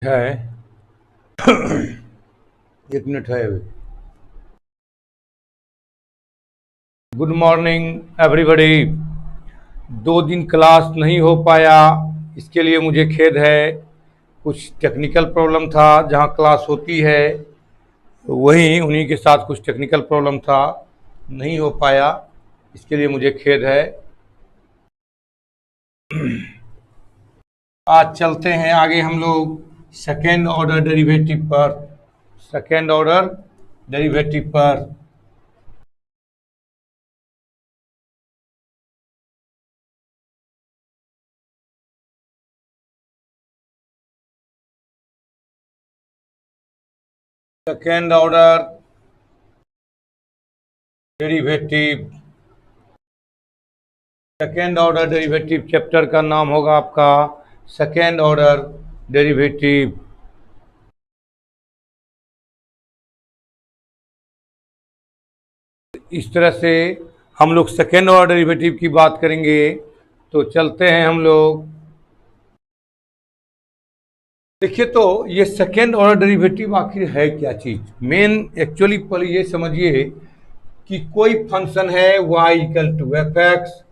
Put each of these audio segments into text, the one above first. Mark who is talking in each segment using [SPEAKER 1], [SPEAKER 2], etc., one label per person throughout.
[SPEAKER 1] है। 1 मिनट है अभी। Good morning everybody. 2 दिन क्लास नहीं हो पाया, इसके लिए मुझे खेद है। कुछ टेक्निकल प्रॉब्लम था, जहाँ क्लास होती है वहीं उन्हीं के साथ कुछ टेक्निकल प्रॉब्लम था, नहीं हो पाया, इसके लिए मुझे खेद है। आज चलते हैं आगे हम लोग सेकेंड ऑर्डर डेरिवेटिव पर। सेकेंड ऑर्डर डेरिवेटिव पर second order derivative second order derivative chapter का नाम होगा आपका सेकेंड ऑर्डर डेरिवेटिव। इस तरह से हम लोग सेकेंड ऑर्डर डेरिवेटिव की बात करेंगे। तो चलते हैं हम लोग। देखिए, तो ये सेकेंड ऑर्डर डेरिवेटिव आखिर है क्या चीज। मेन एक्चुअली पहले ये समझिए कि कोई फंक्शन है y equal to F X,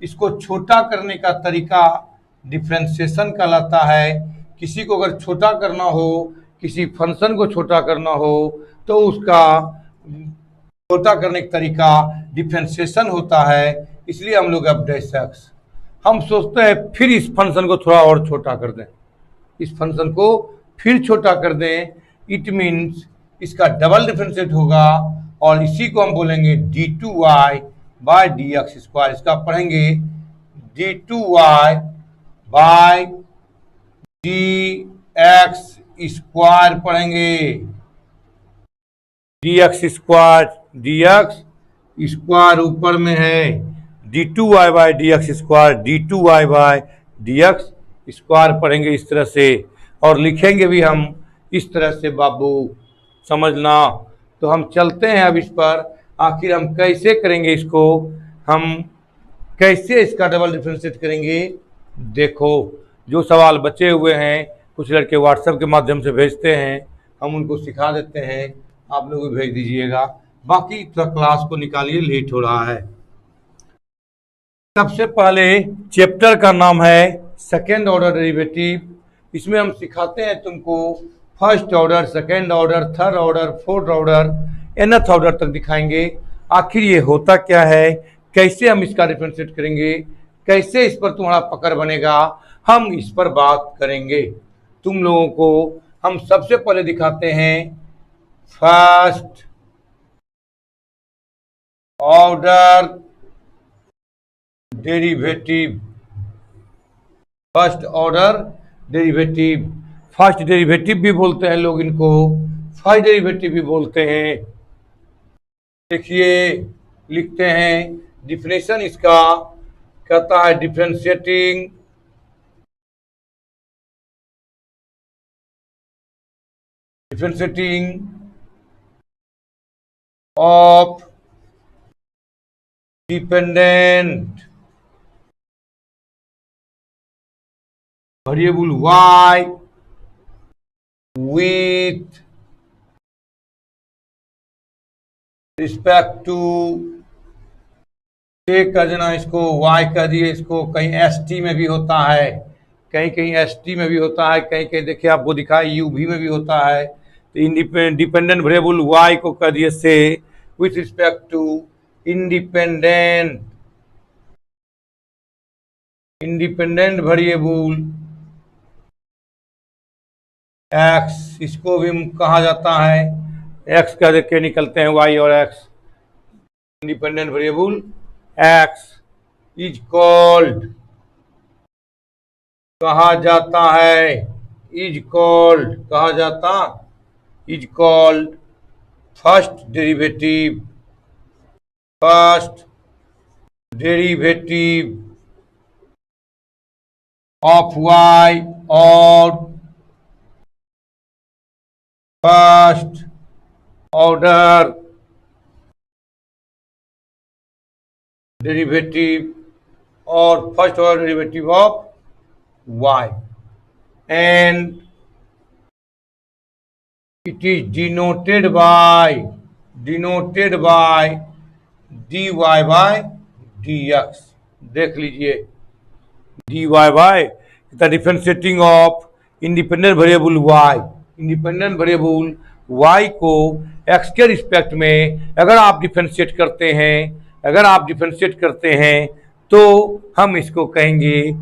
[SPEAKER 1] इसको छोटा करने का तरीका डिफ्रेंसिएशन कहलाता है। किसी को अगर छोटा करना हो, किसी फंक्शन को छोटा करना हो, तो उसका छोटा करने का तरीका डिफ्रेंसिएशन होता है। इसलिए हम लोग अब डैश एक्स हम सोचते हैं फिर इस फंक्शन को थोड़ा और छोटा कर दें, इस फंक्शन को फिर छोटा कर दें। इट मीन्स इसका डबल डिफ्रेंशिएट होगा और इसी को हम बोलेंगे D two Y by D x square. इसका पढ़ेंगे D two Y by D x square पढ़ेंगे। D x square, D x square ऊपर में है, D two Y by D x square, D two Y by D x square पढ़ेंगे इस तरह से। और लिखेंगे भी हम इस तरह से बाबू, समझना। तो हम चलते हैं अब इस पर, आखिर हम कैसे करेंगे इसको, हम कैसे इसका डबल डिफ्रेंशिएट करेंगे। देखो, जो सवाल बचे हुए हैं कुछ लड़के व्हाट्सएप के माध्यम से भेजते हैं, हम उनको सिखा देते हैं, आप लोग भी भेज दीजिएगा। बाकी थोड़ा क्लास को निकालिए, लेट हो रहा है। सबसे पहले चैप्टर का नाम है सेकेंड ऑर्डर डेरिवेटिव। इसमें हम सिखाते हैं तुमको first order, second order, third order, fourth order, nth order तक दिखाएंगे। आखिर ये होता क्या है, कैसे हम इसका डिफरेंशिएट करेंगे, कैसे इस पर तुम्हारा पकड़ बनेगा, हम इस पर बात करेंगे। तुम लोगों को हम सबसे पहले दिखाते हैं first order derivative. First order derivative, first derivative भी बोलते हैं लोग इनको, फर्स्ट डेरिवेटिव भी बोलते हैं। देखिए, लिखते हैं डिफिनेशन इसका, कहता है differentiating differentiating of dependent variable y with respect to, एक कर देना इसको y कह दिए, इसको कहीं एस टी में भी होता है, कहीं कहीं एस टी में भी होता है, कहीं कहीं देखिए आपको दिखा यू भी में भी होता है। तो डिपेंडेंट वेरिएबल y को कह दिए से with respect to independent independent variable x, इसको भी कहा जाता है x कह के निकलते हैं y और x। Independent variable x is called, कहा जाता है, इज कॉल्ड, कहा जाता, is called first derivative, first derivative of y और फर्स्ट ऑर्डर डेरिवेटिव और first order derivative of y and it is denoted by dy by dx। देख लीजिए, dy by the differentiating of independent variable y, independent variable y को x के respect में अगर आप differentiate करते हैं तो हम इसको कहेंगे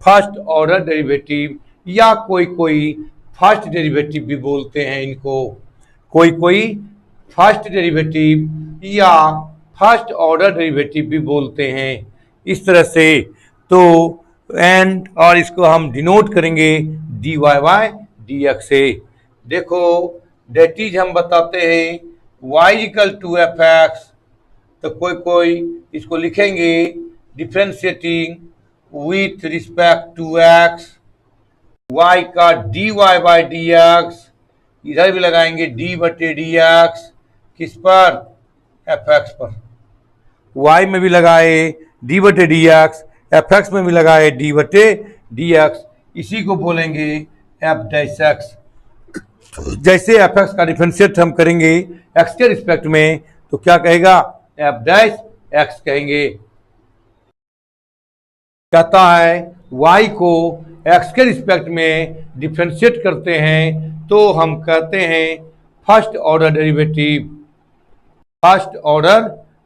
[SPEAKER 1] फर्स्ट ऑर्डर डेरिवेटिव, या कोई कोई फर्स्ट डेरिवेटिव भी बोलते हैं इनको, कोई कोई फर्स्ट डेरिवेटिव या फर्स्ट ऑर्डर डेरिवेटिव भी बोलते हैं इस तरह से। तो एंड और इसको हम डिनोट करेंगे dy बाय dx से। देखो डेट इज हम बताते हैं y equal to F X, तो कोई कोई इसको लिखेंगे differentiating with respect to x, y का dy बाय dx, इधर भी लगाएंगे d बटे dx, किस पर, एफ एक्स पर। y में भी लगाए d बटे dx, एफ एक्स में भी लगाए d बटे dx, इसी को बोलेंगे एफ डैश एक्स। जैसे एफ एक्स का डिफरेंशिएट हम करेंगे x के रिस्पेक्ट में तो क्या कहेगा, एफ डैश एक्स कहेंगे। कहता है y को x के रिस्पेक्ट में डिफरेंशिएट करते हैं तो हम कहते हैं फर्स्ट ऑर्डर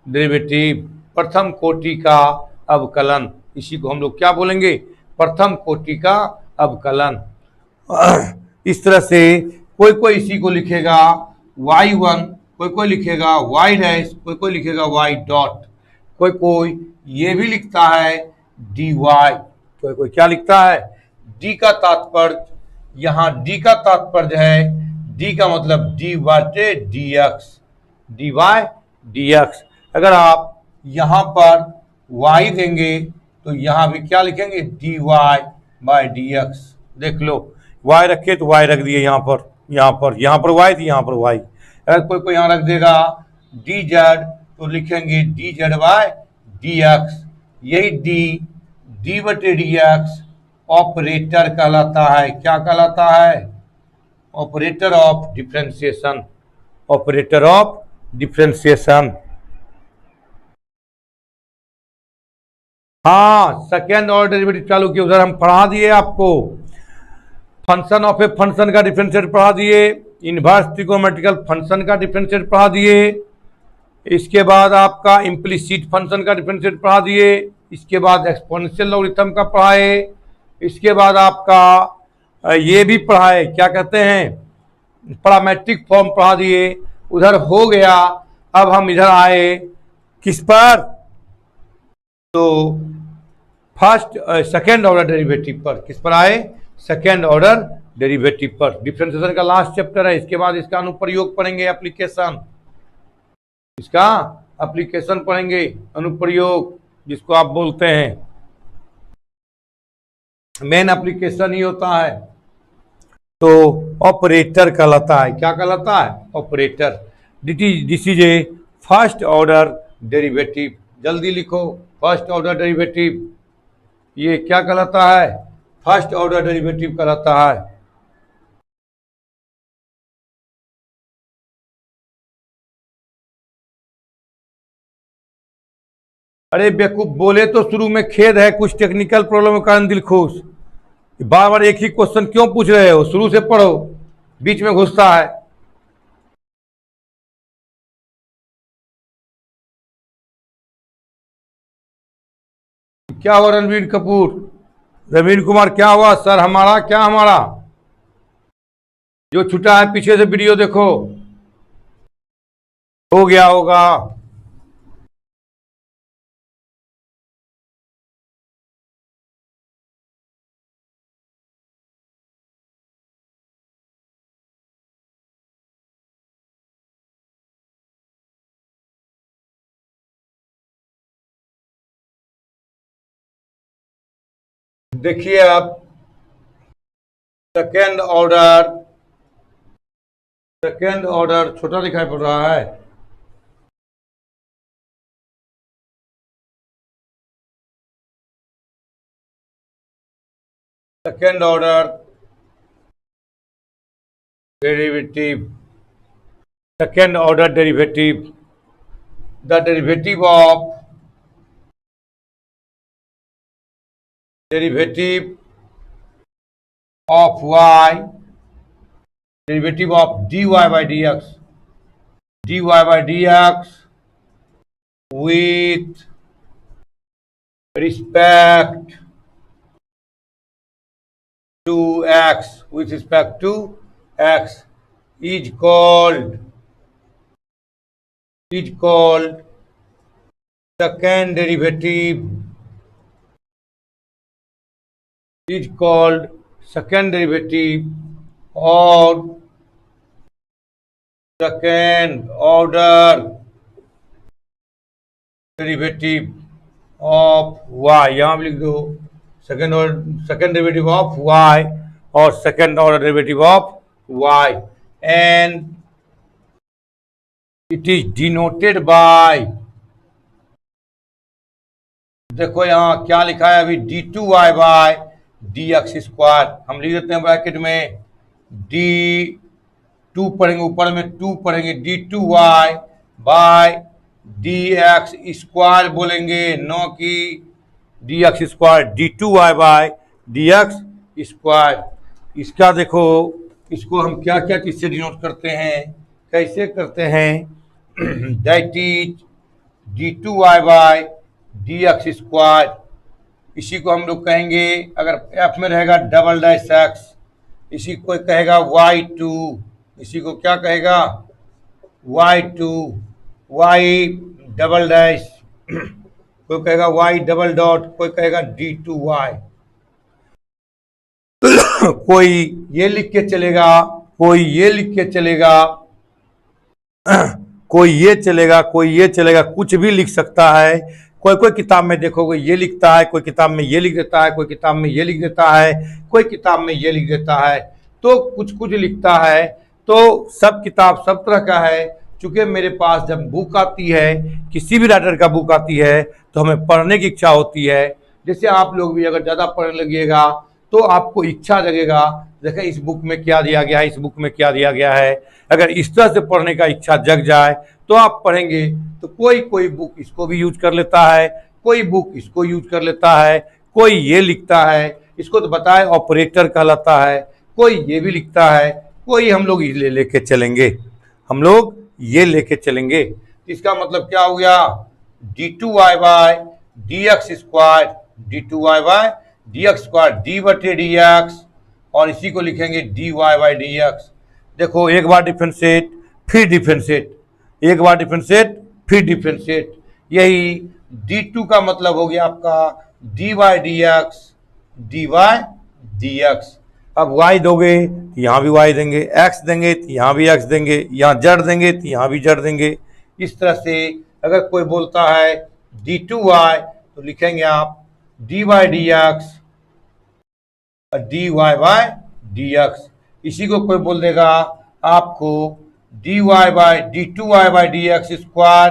[SPEAKER 1] डेरिवेटिव, प्रथम कोटि का अवकलन। इसी को हम लोग क्या बोलेंगे, प्रथम कोटि का अवकलन। इस तरह से कोई कोई इसी को लिखेगा y1, कोई कोई लिखेगा y डैश, कोई कोई लिखेगा y डॉट, कोई कोई ये भी लिखता है dy, कोई कोई क्या लिखता है d का तात्पर्य, यहाँ d का तात्पर्य है, d का मतलब d बटे dx। अगर आप यहाँ पर y देंगे तो यहाँ भी क्या लिखेंगे dy बाय dx। देख लो y रखे तो y रख दिए यहाँ पर y थी, यहाँ पर y। अगर कोई यहाँ रख देगा dz तो लिखेंगे dz बाय dx। यही d बटे dx ऑपरेटर कहलाता है। क्या कहलाता है, ऑपरेटर ऑफ डिफरेंशिएशन। हाँ, सेकेंड ऑर्डर डेरिवेटिव चालू किया, उधर हम पढ़ा दिए आपको। फंक्शन ऑफ ए फंक्शन का डिफरेंशिएट पढ़ा दिए, इनवर्स ट्रिगोनोमेट्रिकल फंक्शन का डिफरेंशिएट पढ़ा दिए, इसके बाद आपका इम्प्लिसिट फंक्शन का डिफरेंशिएट पढ़ा दिए, इसके बाद एक्सपोनेंशियल लॉगरिथम का पढ़ाए, इसके बाद आपका ये भी पढ़ाए, क्या कहते हैं पैरामेट्रिक फॉर्म पढ़ा दिए, उधर हो गया। अब हम इधर आए किस पर, तो फर्स्ट सेकेंड ऑर्डर डेरिवेटिव पर। किस पर आए, सेकेंड ऑर्डर डेरिवेटिव पर। डिफरेंशिएशन का लास्ट चैप्टर है, इसके बाद इसका अनुप्रयोग पढ़ेंगे, एप्लीकेशन पढ़ेंगे, अनुप्रयोग जिसको आप बोलते हैं, मेन एप्लीकेशन ही होता है। तो ऑपरेटर कहलाता है, क्या कहलाता है, operator. This is a first order derivative. जल्दी लिखो, फर्स्ट ऑर्डर डेरिवेटिव ये क्या कहलाता है, फर्स्ट ऑर्डर डेरिवेटिव कहलाता है। अरे बेवकूफ, बोले तो शुरू में खेद है, कुछ टेक्निकल प्रॉब्लम के कारण दिल खुश। बार बार एक ही क्वेश्चन क्यों पूछ रहे हो, शुरू से पढ़ो, बीच में घुसता है। क्या हुआ रणवीर कपूर, रणवीर कुमार, क्या हुआ सर, हमारा जो छूटा है पीछे से वीडियो देखो, हो गया होगा। देखिए आप, सेकेंड ऑर्डर छोटा दिखाई पड़ रहा है। Second order derivative, second order derivative, the derivative of y, derivative of dy by dx, with respect to x, is called second derivative, or second order derivative of y. यहाँ लिख दो second derivative of y और second order derivative of y, and it is denoted by, देखो यहाँ क्या लिखा है अभी, d2y बाय dx स्क्वायर, हम लिख देते हैं ब्रैकेट में d2 पढ़ेंगे, ऊपर में 2 पढ़ेंगे, d2y बाय dx स्क्वायर बोलेंगे, नो कि dx square, d2y by dx square. इसका देखो, इसको हम क्या क्या चीज से डिनोट करते हैं, कैसे करते हैं, that is d2y by dx square, इसी को हम लोग कहेंगे, अगर f में रहेगा डबल डैश x, इसी को कहेगा y2, इसी को क्या कहेगा y2, y डबल डैश, कोई कहेगा y डबल डॉट, कोई कहेगा d2y, कोई ये लिख के चलेगा, कोई ये लिख के चलेगा, कोई ये चलेगा, कोई ये चलेगा, कुछ भी लिख सकता है। कोई किताब में देखोगे ये लिखता है, कोई किताब में ये लिख देता है, कोई किताब में ये लिख देता है, कोई किताब में ये लिख देता है, तो कुछ लिखता है। तो सब किताब सब तरह का है। चूंकि मेरे पास जब बुक आती है, किसी भी राइटर का बुक आती है, तो हमें पढ़ने की इच्छा होती है। जैसे आप लोग भी अगर ज़्यादा पढ़ने लगिएगा तो आपको इच्छा लगेगा, देखें इस बुक में क्या दिया गया है, इस बुक में क्या दिया गया है। अगर इस तरह से पढ़ने का इच्छा जग जाए तो आप पढ़ेंगे। तो कोई बुक इसको भी यूज कर लेता है, कोई बुक इसको यूज कर लेता है, कोई ये लिखता है, इसको तो बताए ऑपरेटर कहलाता है, कोई ये भी लिखता है, कोई हम लोग ये लेके चलेंगे, हम लोग ये लेके चलेंगे। इसका मतलब क्या हो गया, d2y by dx square, d2y by dx square, d बटे dx, और इसी को लिखेंगे dy बाई dx। देखो एक बार डिफरेंशिएट फिर डिफरेंशिएट, एक बार डिफरेंशिएट फिर डिफरेंशिएट, यही d2 का मतलब हो गया आपका dy dx। अब y दोगे तो यहाँ भी y देंगे, x देंगे तो यहाँ भी x देंगे, यहाँ जड़ देंगे तो यहाँ भी जड़ देंगे। इस तरह से अगर कोई बोलता है d2y तो लिखेंगे आप dy dx और dy बाय dx। इसी को कोई बोल देगा आपको dy by d2y by dx square,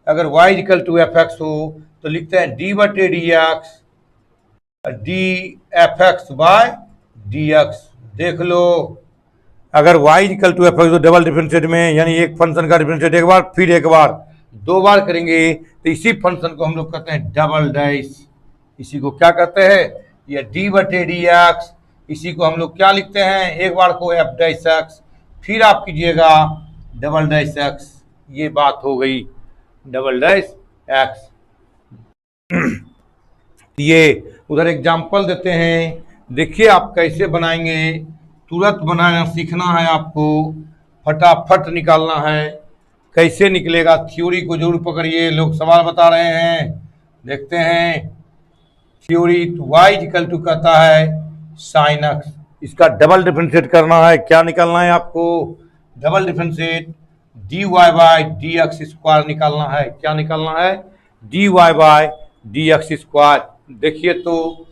[SPEAKER 1] अगर y इक्वल टू fx हो तो लिखते हैं d बटे dx dfx बाय dx। देख लो, अगर y इक्वल टू fx तो डबल डिफरेंशिएट में, यानी एक फंक्शन का डिफरेंशिएट एक बार फिर एक बार दो बार करेंगे तो इसी फंक्शन को हम लोग कहते हैं डबल डैश। इसी को क्या कहते हैं, ये d बटे dx, इसी को हम लोग क्या लिखते हैं, एक बार को f डैश x, फिर आप कीजिएगा डबल डैश x। ये बात हो गई डबल डैश x। ये उधर एग्जाम्पल देते हैं, देखिए आप कैसे बनाएंगे। तुरंत बनाना सीखना है आपको, फटाफट निकालना है। कैसे निकलेगा, थ्योरी को जरूर पकड़िए। लोग सवाल बता रहे हैं, देखते हैं। थ्योरी y इक्वल टू कहता है साइन x, इसका डबल डिफरेंशिएट करना है। क्या निकालना है आपको, double differentiate dy by dx square निकालना है। क्या निकालना है, dy बाय dx स्क्वायर। देखिए तो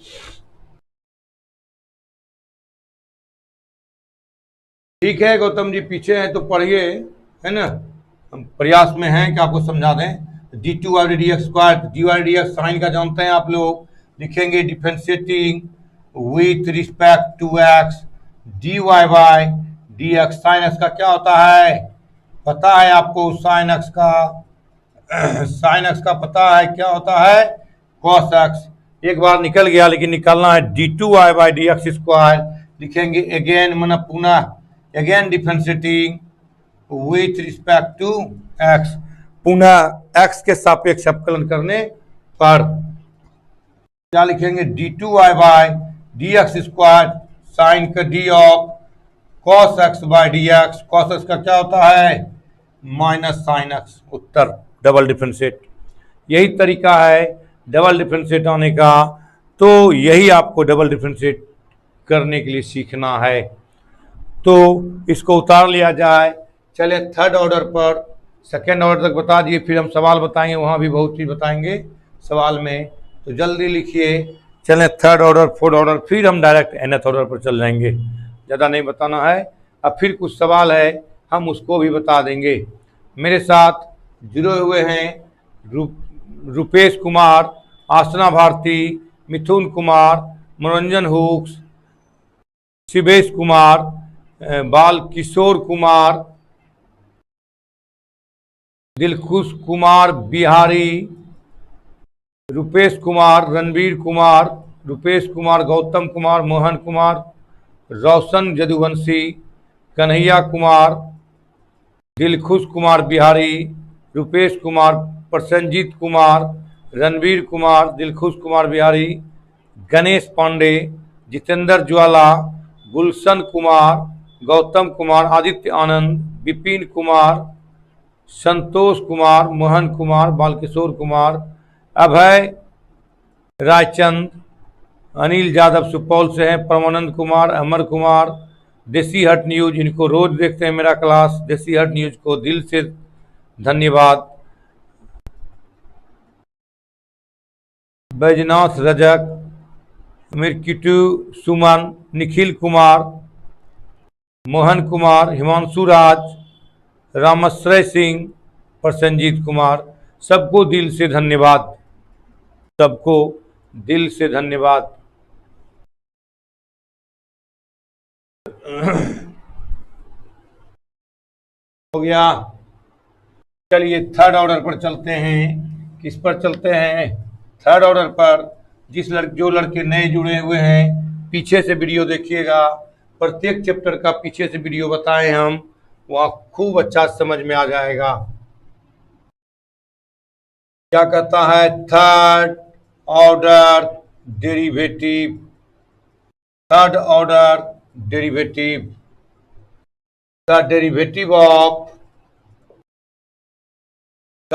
[SPEAKER 1] ठीक है गौतम जी, पीछे हैं तो पढ़िए, है ना। हम प्रयास में हैं कि आपको समझा दें। d2 by dx square, dy by dx sine का जानते हैं आप लोग, लिखेंगे differentiating with respect to x dy by D x. Sine X का क्या होता है, पता है आपको? साइन एक्स का साइन एक्स का पता है क्या होता है, कॉस एक्स। एक बार निकल गया, लेकिन निकालना है। D two Y by D x square लिखेंगे अगेन, मतलब पुनः, again differentiating with respect to X, पुनः एक्स के सापेक्ष अवकलन करने पर क्या लिखेंगे, D two Y by D x square sine का D of cos X by D X. Cos X का क्या होता है, माइनस साइन एक्स। उत्तर डबल डिफरेंशिएट। यही तरीका है डबल डिफरेंशिएट आने का, तो यही आपको डबल डिफरेंशिएट करने के लिए सीखना है। तो इसको उतार लिया जाए। चले थर्ड ऑर्डर पर, सेकेंड ऑर्डर तक बता दिए, फिर हम सवाल बताएंगे, वहाँ भी बहुत चीज़ बताएंगे सवाल में, तो जल्दी लिखिए। चलें थर्ड ऑर्डर, फोर्थ ऑर्डर, फिर हम डायरेक्ट nth ऑर्डर पर चल जाएंगे, ज़्यादा नहीं बताना है। अब फिर कुछ सवाल है, हम उसको भी बता देंगे। मेरे साथ जुड़े हुए हैं रुपेश कुमार, आसना भारती, मिथुन कुमार, मनोरंजन हुक्स, शिवेश कुमार, बाल किशोर कुमार, दिलखुश कुमार बिहारी, रुपेश कुमार, रणवीर कुमार, रुपेश कुमार, गौतम कुमार, मोहन कुमार, रोशन जदुवंशी, कन्हैया कुमार, दिलखुश कुमार बिहारी, रुपेश कुमार, प्रसन्नजीत कुमार, रणवीर कुमार, दिलखुश कुमार बिहारी, गणेश पांडे, जितेंद्र ज्वाला, गुलशन कुमार, गौतम कुमार, आदित्य आनंद, विपिन कुमार, संतोष कुमार, मोहन कुमार, बालकिशोर कुमार, अभय रायचंद, अनिल यादव सुपौल से हैं, परमानंद कुमार, अमर कुमार, देसी हट न्यूज, इनको रोज देखते हैं मेरा क्लास, देसी हट न्यूज को दिल से धन्यवाद। बैजनाथ रजक, मिर्किटू सुमन, निखिल कुमार, मोहन कुमार, हिमांशु राज, रामश्रय सिंह, प्रसन्नजीत कुमार, सबको दिल से धन्यवाद, सबको दिल से धन्यवाद। हो गया। चलिए थर्ड ऑर्डर पर चलते हैं। किस पर चलते हैं, थर्ड ऑर्डर पर। जो लड़के नए जुड़े हुए हैं, पीछे से वीडियो देखिएगा, प्रत्येक चैप्टर का पीछे से वीडियो बताएं हम, वहाँ खूब अच्छा समझ में आ जाएगा। क्या कहता है, third order derivative, third order derivative, the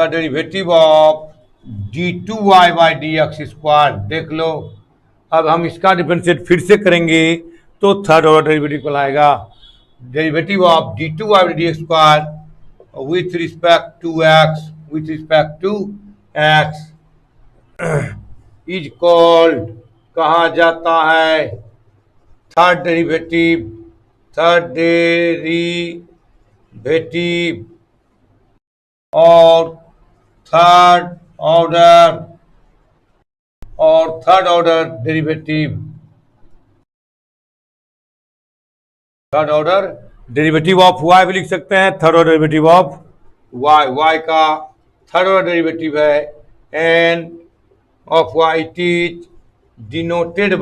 [SPEAKER 1] derivative of D two Y by D x square. देख लो, अब हम इसका डिफरेंशिएट फिर से करेंगे तो थर्ड ऑर्डर डेरिवेटिव को लाएगा। Derivative of D two Y by D x square with respect to X, with respect to X is called, कहा जाता है, थर्ड डेरिवेटिव, थर्ड डेरिवेटिव और third order derivative, third order derivative of Y भी लिख सकते हैं, third order derivative of Y, Y का third order derivative है N of Y, it is denoted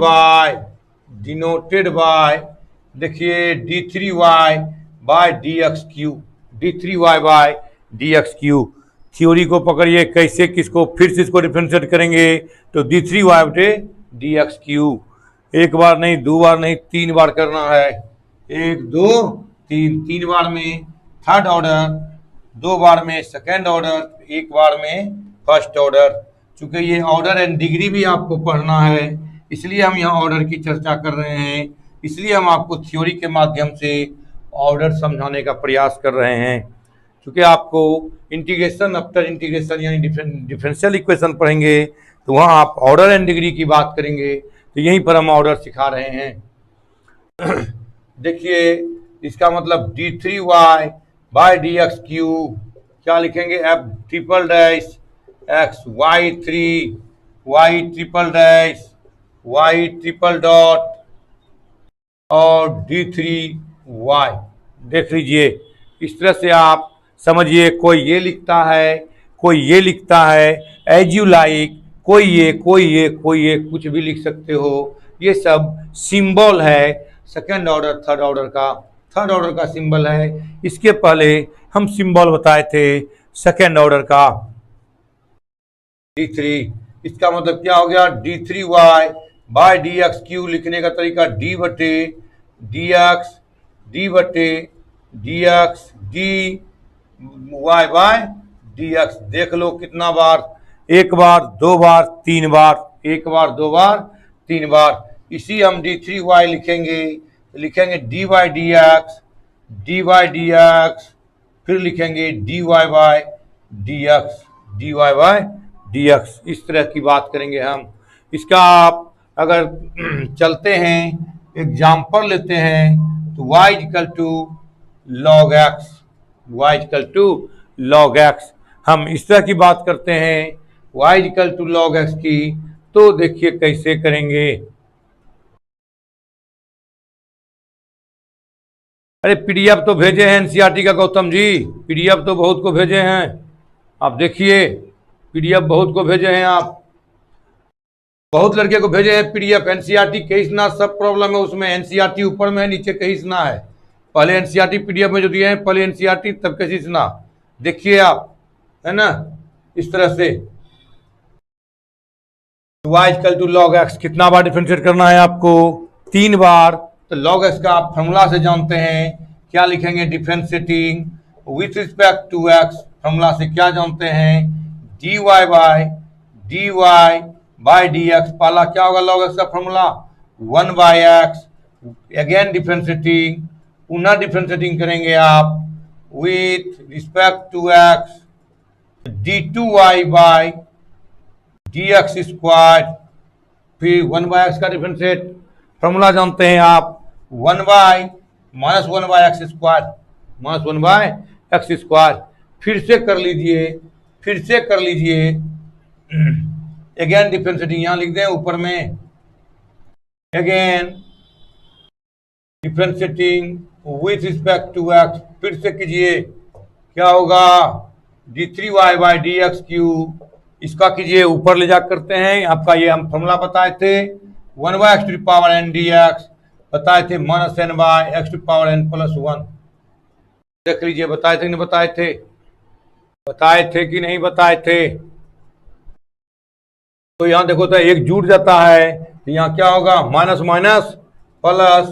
[SPEAKER 1] by देखिए D three Y by D X cube, D three Y by D X cube. Theory को पकड़िए, कैसे किसको फिर से इसको डिफरेंशिएट करेंगे, तो डी थ्री वाई बटे डी एक्स क्यू। एक बार नहीं, दो बार नहीं, तीन बार करना है, एक दो तीन, तीन बार में थर्ड ऑर्डर, दो बार में सेकेंड ऑर्डर, एक बार में फर्स्ट ऑर्डर। चूंकि ये ऑर्डर एंड डिग्री भी आपको पढ़ना है, इसलिए हम यहाँ ऑर्डर की चर्चा कर रहे हैं, इसलिए हम आपको थ्योरी के माध्यम से ऑर्डर समझाने का प्रयास कर रहे हैं। क्योंकि आपको इंटीग्रेशन आफ्टर इंटीग्रेशन यानी डिफरेंशियल इक्वेशन पढ़ेंगे, तो वहाँ आप ऑर्डर एंड डिग्री की बात करेंगे, तो यहीं पर हम ऑर्डर सिखा रहे हैं। देखिए इसका मतलब D three Y by D X cube, क्या लिखेंगे, F triple dash X Y three, Y triple dash Y triple dot और डी थ्री वाई। देख लीजिए, इस तरह से आप समझिए, कोई ये लिखता है, कोई ये लिखता है, एज यू लाइक, कोई ये, कोई ये, कोई ये, कुछ भी लिख सकते हो। ये सब सिंबल है सेकेंड ऑर्डर थर्ड ऑर्डर का। थर्ड ऑर्डर का सिंबल है। इसके पहले हम सिंबल बताए थे सेकेंड ऑर्डर का। D3, इसका मतलब क्या हो गया? D3y by D X Q. लिखने का तरीका डी बटे डी एक्स, डी बटे D X, D Y by D X. देख लो कितना बार, एक बार, दो बार, तीन बार, एक बार, दो बार, तीन बार। इसी हम D3y लिखेंगे, लिखेंगे D Y D X, D Y D X, फिर लिखेंगे D Y by D X, D Y by D X. इस तरह की बात करेंगे हम। इसका आप अगर चलते हैं, एग्जाम्पल लेते हैं, तो y equal to log X, y equal to log X. हम इस तरह की बात करते हैं y equal to log X की, तो देखिए कैसे करेंगे। अरे पीडीएफ तो भेजे हैं एनसीईआरटी का गौतम जी, पीडीएफ तो बहुत को भेजे हैं। आप देखिए, पीडीएफ बहुत को भेजे हैं, आप बहुत लड़के को भेजे हैं पीडीएफ। एनसीईआरटी कहिसना सब प्रॉब्लम है उसमें। एनसीईआरटी ऊपर में है, नीचे कहिसना है। पहले एनसीईआरटी पीडीएफ में जो दिए हैं, पहले एनसीईआरटी तब कहिसना। देखिए आप, है ना, इस तरह से y equal to log X कितना बार डिफरेंशिएट करना है आपको? 3 बार। तो लॉग एक्स का आप फॉर्मूला से जानते हैं, क्या लिखेंगे? Differentiating with respect to X. Formula से क्या जानते हैं? D Y by D X. पहला क्या होगा लॉग एक्स का formula? 1 by X. Again differentiating, पुनः डिफरेंशिएटिंग करेंगे आप with respect to x, d2y by D x square. फिर 1 बाय एक्स का डिफरेंशिएट फॉर्मूला जानते हैं आप, 1 by minus 1 by X square, minus 1 by X square. फिर से कर लीजिए, फिर से कर लीजिए। अगेन डिफरेंशिएटिंग यहां लिख दें ऊपर में। Again differentiating with respect to X, फिर से कीजिए। क्या होगा? d3y by D X cube. इसका कीजिए, ऊपर ले जा करते हैं। आपका ये हम फॉर्मूला बताए थे, 1 by X to the power n dx बताए थे, minus n by X to power n plus 1। देख लीजिए, बताए थे कि नहीं बताए थे? बताए थे कि नहीं बताए थे? तो यहाँ देखो, तो एक जुड़ जाता है, तो यहाँ क्या होगा? Minus minus plus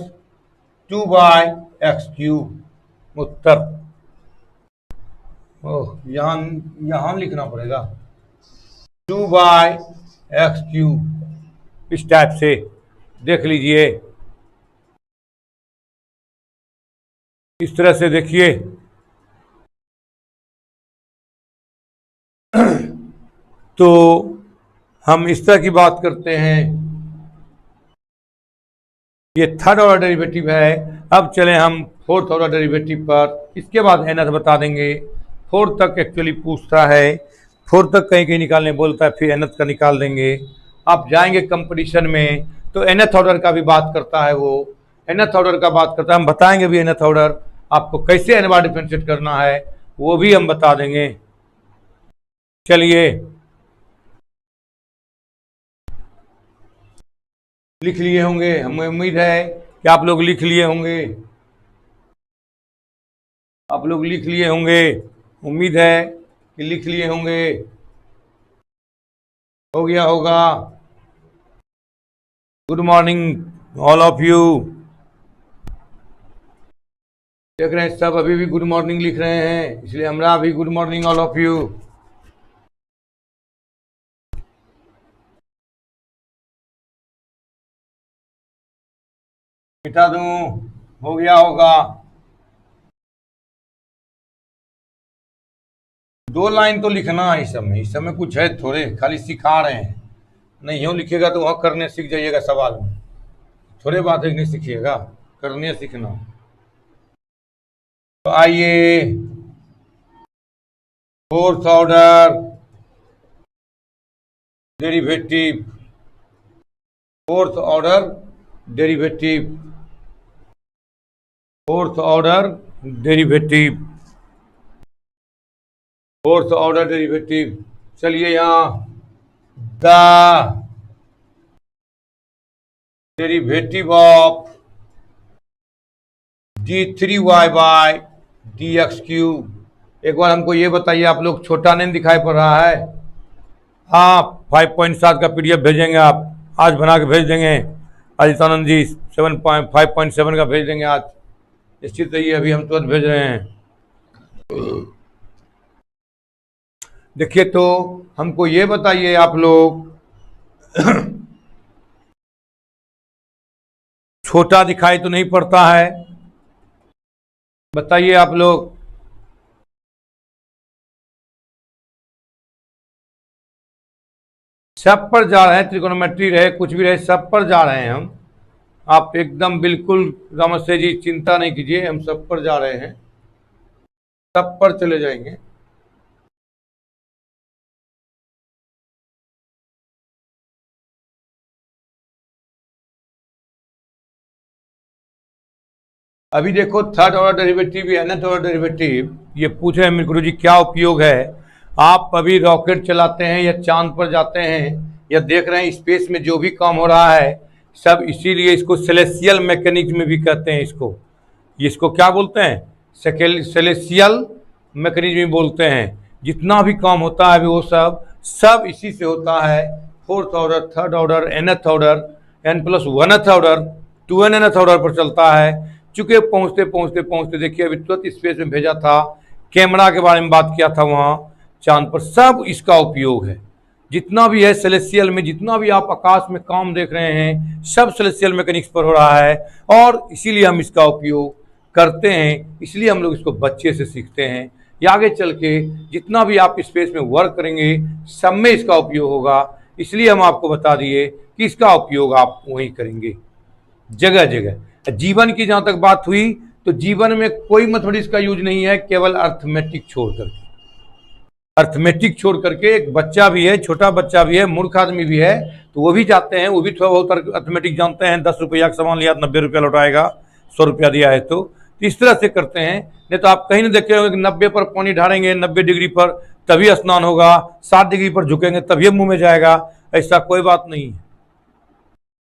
[SPEAKER 1] 2 by X cube. उत्तर यहाँ लिखना पड़ेगा 2 बाय एक्स क्यूब, इस टाइप से। देख लीजिए, इस तरह से देखिए। तो हम इस तरह की बात करते हैं। ये थर्ड ऑर्डर डेरिवेटिव है। अब चले हम फोर्थ ऑर्डर डेरिवेटिव पर, इसके बाद nth बता देंगे। फोर्थ तक एक्चुअली पूछता है, फोर्थ तक कहीं कहीं निकालने बोलता है, फिर nth का निकाल देंगे। आप जाएंगे कंपटीशन में तो nth ऑर्डर का भी बात करता है वो, nth ऑर्डर का बात करता है। हम बताएंगे भी nth ऑर्डर आपको कैसे n बार डिफरेंशिएट करना है, वो भी हम बता देंगे। चलिए, लिख लिए होंगे, हमें उम्मीद है कि आप लोग लिख लिए होंगे। आप लोग लिख लिए होंगे, उम्मीद है कि लिख लिए होंगे। हो गया होगा। Good morning all of you. देख रहे हैं सब अभी भी गुड मॉर्निंग लिख रहे हैं, इसलिए हमरा भी good morning all of you. मिटा दूं? हो गया होगा। 2 लाइन तो लिखना है इस समय। इस समय कुछ है थोड़े, खाली सिखा रहे हैं। नहीं यूँ लिखिएगा तो वहाँ करने सीख जाइएगा सवाल में। थोड़े बात है नहीं सीखिएगा, करने सीखना। तो आइए, fourth order derivative, fourth order derivative, fourth order derivative, fourth order derivative. चलिए यहां the derivative of d3y by D X cube. एक बार हमको ये बताइए, आप लोग छोटा नहीं दिखाई पड़ रहा है? हाँ, 5.7 का पीडीएफ भेजेंगे आप, आज बना के भेज देंगे। आदित्यानंद जी 5.7 का भेज देंगे आज, निश्चित रहिए, अभी हम तुरंत भेज रहे हैं। देखिए तो हमको ये बताइए आप लोग, छोटा दिखाई तो नहीं पड़ता है? बताइए आप लोग। सब पर जा रहे हैं, त्रिकोणोमेट्री रहे कुछ भी रहे, सब पर जा रहे हैं हम। आप एकदम बिल्कुल रामसे जी चिंता नहीं कीजिए, हम सब पर जा रहे हैं, सब पर चले जाएंगे। अभी देखो थर्ड ऑर्डर डेरिवेटिव या nth ऑर्डर डेरिवेटिव, ये पूछ रहे हैं गुरु जी क्या उपयोग है। आप अभी रॉकेट चलाते हैं या चांद पर जाते हैं या देख रहे हैं स्पेस में जो भी काम हो रहा है, सब इसीलिए इसको सेलेसियल मैकेनिज्म में भी कहते हैं। इसको क्या बोलते हैं? सेलेसियल मैकेनिज्म बोलते हैं। जितना भी काम होता है वो सब इसी से होता है। Fourth order, third order, nth order, n+1th order, 2n order पर चलता है। चूंकि पहुंचते देखिए अभी तुरंत स्पेस में भेजा था, कैमरा के बारे में बात किया था वहां चांद पर, सब इसका उपयोग है। जितना भी है सेलेसियल में, जितना भी आप आकाश में काम देख रहे हैं, सब सेलेसियल मैकेनिक्स पर हो रहा है, और इसीलिए हम इसका उपयोग करते हैं। इसलिए हम लोग इसको बच्चे से सीखते हैं, या आगे चल के जितना भी आप स्पेस में वर्क करेंगे सब में इसका उपयोग होगा। इसलिए हम आपको बता दिए कि इसका उपयोग आप वहीं करेंगे, जगह जगह। जीवन की जहां तक बात हुई तो जीवन में कोई मैथमेटिक्स का यूज नहीं है, केवल अर्थमेटिक छोड़ करके। अर्थमेटिक छोड़ करके एक बच्चा भी है, छोटा बच्चा भी है, मूर्ख आदमी भी है, तो वो भी जाते हैं, वो भी थोड़ा बहुत अर्थमेटिक जानते हैं। 10 रुपया का सामान लिया 90 रुपया लौटाएगा, 100 रुपया दिया है तो इस तरह से करते हैं। नहीं तो आप कहीं नहीं देखे होंगे कि 90 पर पानी ढालेंगे, 90 डिग्री पर तभी स्नान होगा, 7 डिग्री पर झुकेंगे तभी मुंह में जाएगा, ऐसा कोई बात नहीं है।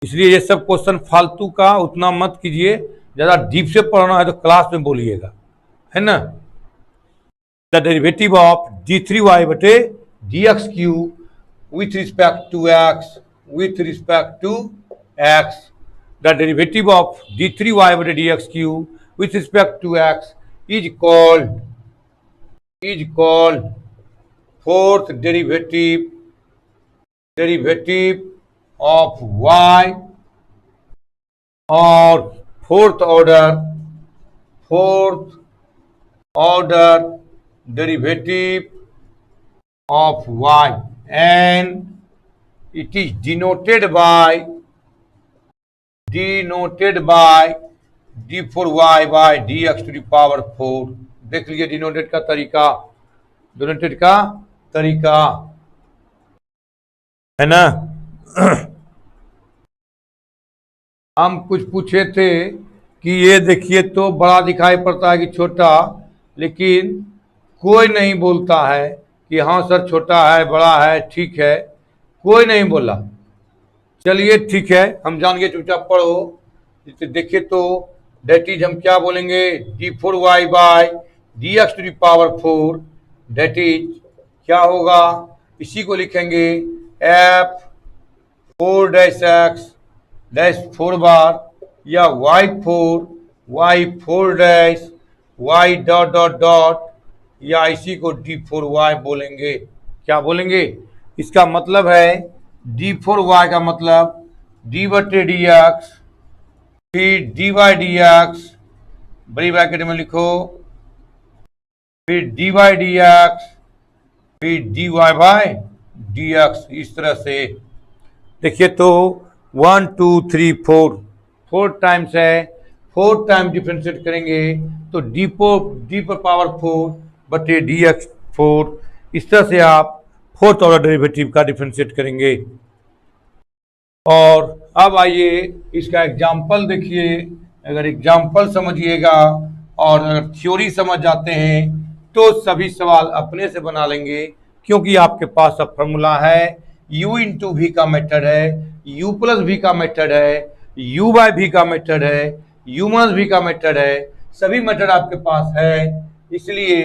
[SPEAKER 1] इसलिए ये सब क्वेश्चन फालतू का उतना मत कीजिए, ज्यादा डीप से पढ़ना है तो क्लास में बोलिएगा, है ना। द डेरिवेटिव ऑफ d3y बटे dx cube with respect to x, with respect to x। The derivative of d3y बटे dx cube with respect to x is called fourth derivative of y, और fourth order derivative of y, and it is denoted by d4y by dx to the power 4। देख लीजिए denoted का तरीका, है ना। हम कुछ पूछे थे कि ये देखिए तो बड़ा दिखाई पड़ता है कि छोटा, लेकिन कोई नहीं बोलता है कि हाँ सर छोटा है बड़ा है, ठीक है, कोई नहीं बोला। चलिए ठीक है, हम जान गए, चुपचाप पढ़ो। देखिए तो डेट इज हम क्या बोलेंगे, d4y by dx to the power 4, that is क्या होगा, इसी को लिखेंगे f4 डैश x डैश 4 बार, या y4 dash y dot dot dot, या इसी को d4y बोलेंगे। क्या बोलेंगे? इसका मतलब है d4y का मतलब d बटे डी एक्स, फिर dy dx, बड़ी ब्रैकेट में लिखो, फिर dy dx, फिर dy बाय dx। इस तरह से देखिए तो 1 2 3 4 टाइम्स है, 4 टाइम डिफ्रेंशिएट करेंगे तो डी पर पावर 4 बटे dx 4। इस तरह से आप फोर्थ ऑर्डर डेरिवेटिव का डिफ्रेंशिएट करेंगे। और अब आइए इसका एग्जाम्पल देखिए, अगर एग्जाम्पल समझिएगा और अगर थ्योरी समझ जाते हैं तो सभी सवाल अपने से बना लेंगे, क्योंकि आपके पास अब फॉर्मूला है, u इंटू वी का मेथड है, u प्लस वी का मेथड है, u बाय वी का मेथड है, u माइनस वी का मेथड है, सभी मेथड आपके पास है। इसलिए